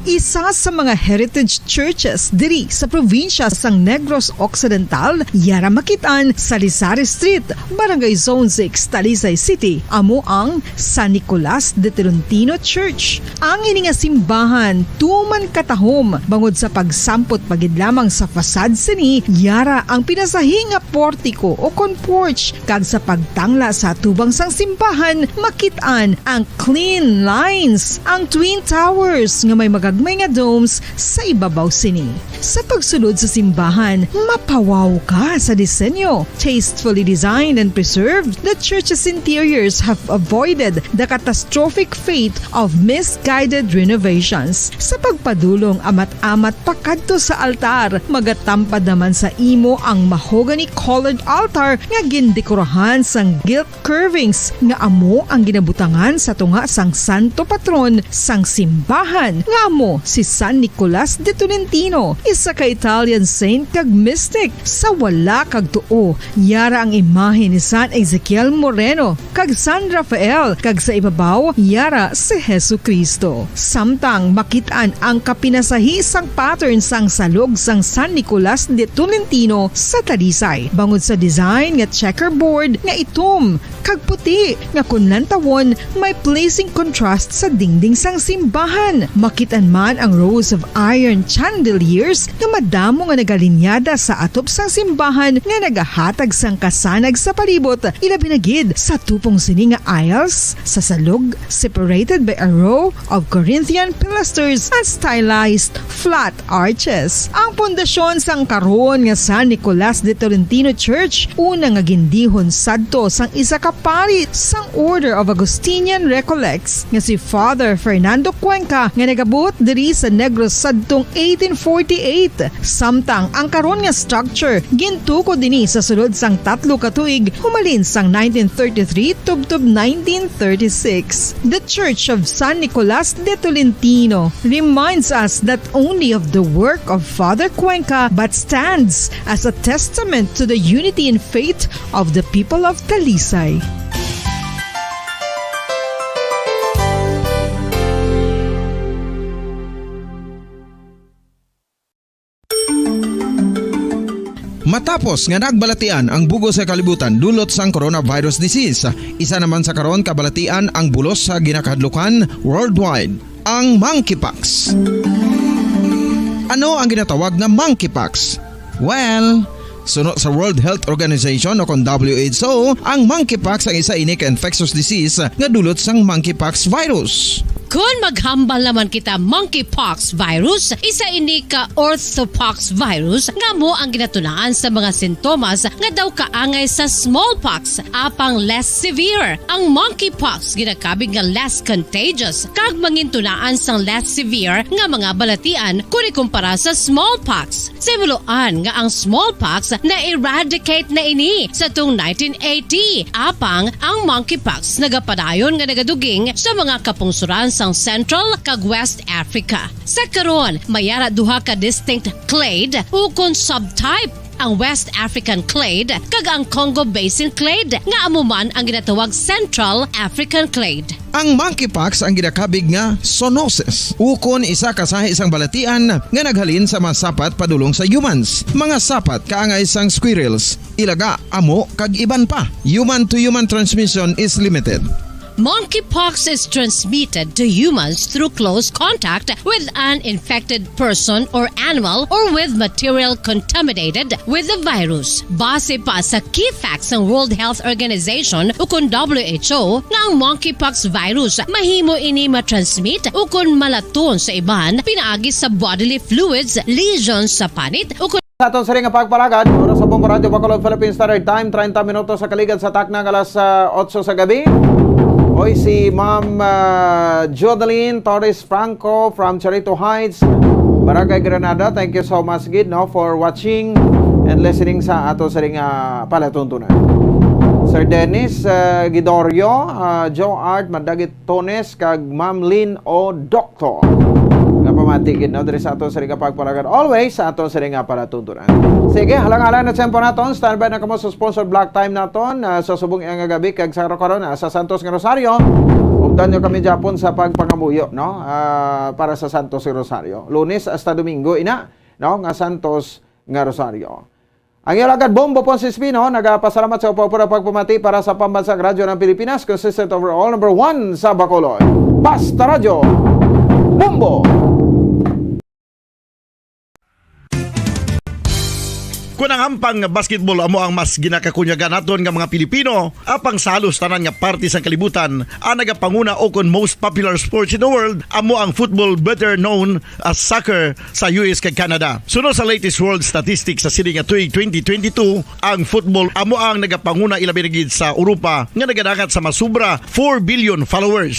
Isa sa mga heritage churches diri sa probinsya sang Negros Occidental, yara makitaan sa Rizal Street, Barangay Zone 6, Talisay City, amo ang San Nicolas de Tolentino Church. Ang ini nga simbahan tuman katahom bangod sa pagsampot pagid lamang sa fasad sini, yara ang pinasahi nga portiko o kon porch kag sa pagtangla sa tubang sang simbahan makitaan ang clean lines, ang twin towers nga may magagmay nga domes sa ibabaw sini. Sa pagsulod sa simbahan, mapawaw ka sa disenyo. Tastefully designed and preserved, the church's interiors have avoided the catastrophic fate of misguided renovations. Sa pagpadulong amat-amat pakadto sa altar, magatampad naman sa imo ang mahogany colored altar nga gindekorahan sang gilt curvings nga amo ang ginabutangan sa tunga sang santo patron sang simbahan nga amo si San Nicolas de Tolentino, isa ka Italian saint kag mystic. Sa wala kag tuo, yara ang imahe ni San Ezekiel Moreno kag San Rafael kag sa ibabaw yara si Hesu Kristo. Samtang makitaan ang kapinasahi sang pattern sang salog sang San Nicolas de Tolentino sa Talisay. Bangod sa design nga checkerboard nga itom kag puti nga kunlantawon may pleasing contrast sa dingding sang simbahan. Makitaan man ang rows of iron chandeliers nga madamo nga nagalinyada sa atop sang simbahan nga nagahatag sang kasanag sa palibot, ilabi na gid sa tupong sini nga aisles sa salog separated by a row of Corinthian pilasters and stylized flat arches. Ang pundasyon sang karon nga San Nicolas de Tolentino Church una nga gindihon sadto sang isa ka pari sang Order of Augustinian Recollects nga si Father Fernando Cuenca nga nagabot diri sa Negros sadtong 1848. Samtang ang karon nga structure gintuko dinhi sa sulod sang 3 ka tuig humalin sang 1933 tubtob 1936. The Church of San Nicolas de Tolentino reminds us not only of the work of Father Cuenca but stands as a testament to the unity and faith of the people of Talisay. Matapos nga nagbalatian ang bugos sa kalibutan dulot sang coronavirus disease, isa naman sa karon kabalatian ang bulos sa ginakahadlukan worldwide, ang monkeypox. Ano ang ginatawag na monkeypox? Well, suno sa World Health Organization o kung WHO, ang monkeypox ang isa ini ka infectious disease nga dulot sang monkeypox virus. Kung maghambal naman kita monkeypox virus, isa ini ka orthopox virus nga mo ang ginatunaan sa mga sintomas nga daw kaangay sa smallpox, apang less severe. Ang monkeypox ginakabig nga less contagious, kag mangintunaan sang less severe nga mga balatian kung ikumpara sa smallpox. Simuloan nga ang smallpox na-eradicate na ini sa tung 1980, apang ang monkeypox nagapadayon nga nagaduging sa mga kapungsuran sang Central kag West Africa. Sa karon, mayara duha ka distinct clade ukon subtype, ang West African clade kag ang Congo Basin clade nga amuman ang ginatawag Central African clade. Ang monkeypox ang ginakabig nga zoonosis, ukon isa ka sa isang balatian nga naghalin sa mga sapat padulong sa humans. Mga sapat kaangay sang squirrels, ilaga, amo kag iban pa. Human to human transmission is limited. Monkeypox is transmitted to humans through close contact with an infected person or animal or with material contaminated with the virus. Base pa sa key facts ng World Health Organization ukon WHO nga ang monkeypox virus mahimo ini matransmit ukon malaton sa iban pinaagi sa bodily fluids, lesions sa panit ukon Sa aton sa ring pagpalagad, oras sa Bombo Radio Bacolod Philippine Standard Time, 30 minutos sa kaligad sa taknang alas 8 sa gabi. Hoy si Ma'am Jodeline Torres Franco from Charito Heights, Barangay Granada. Thank you so much gid for watching and listening sa ato sa ring palatuntunan. Sir Dennis Gidorio, Joe Art Madagit Tones kag Ma'am Lynn O Doctor. Pamatigid diri sa aton sa ring pagpalagan always sa aton sa ring palatuntunan. Sige, halang-halang na tempo naton, standby na kamo sa sponsored block time naton sa subong nga gabi kag sa karon sa Santos nga Rosario. Ugdan nyo kami Japon sa pagpangamuyo para sa Santos nga Rosario. Lunes hasta Domingo ina nga Santos nga Rosario. Ang iyong agad Bombo Ponce Espino, nagpasalamat sa upapura pagpamati para sa pambansang radyo ng Pilipinas, consistent overall number 1 sa Bacolod. Basta Radyo Bombo! Kung ang ampang basketball amo ang mas ginakakunyagan naton nga mga Pilipino, apang salos tanan nga parte sa kalibutan, ang nagapanguna o kon most popular sports in the world, amo ang football, better known as soccer sa US kag Canada. Sunod sa latest world statistics sa sining nga tuig 2022, ang football amo ang nagapanguna ilabi na gid sa Europa nga nagadagat sa masubra 4 billion followers.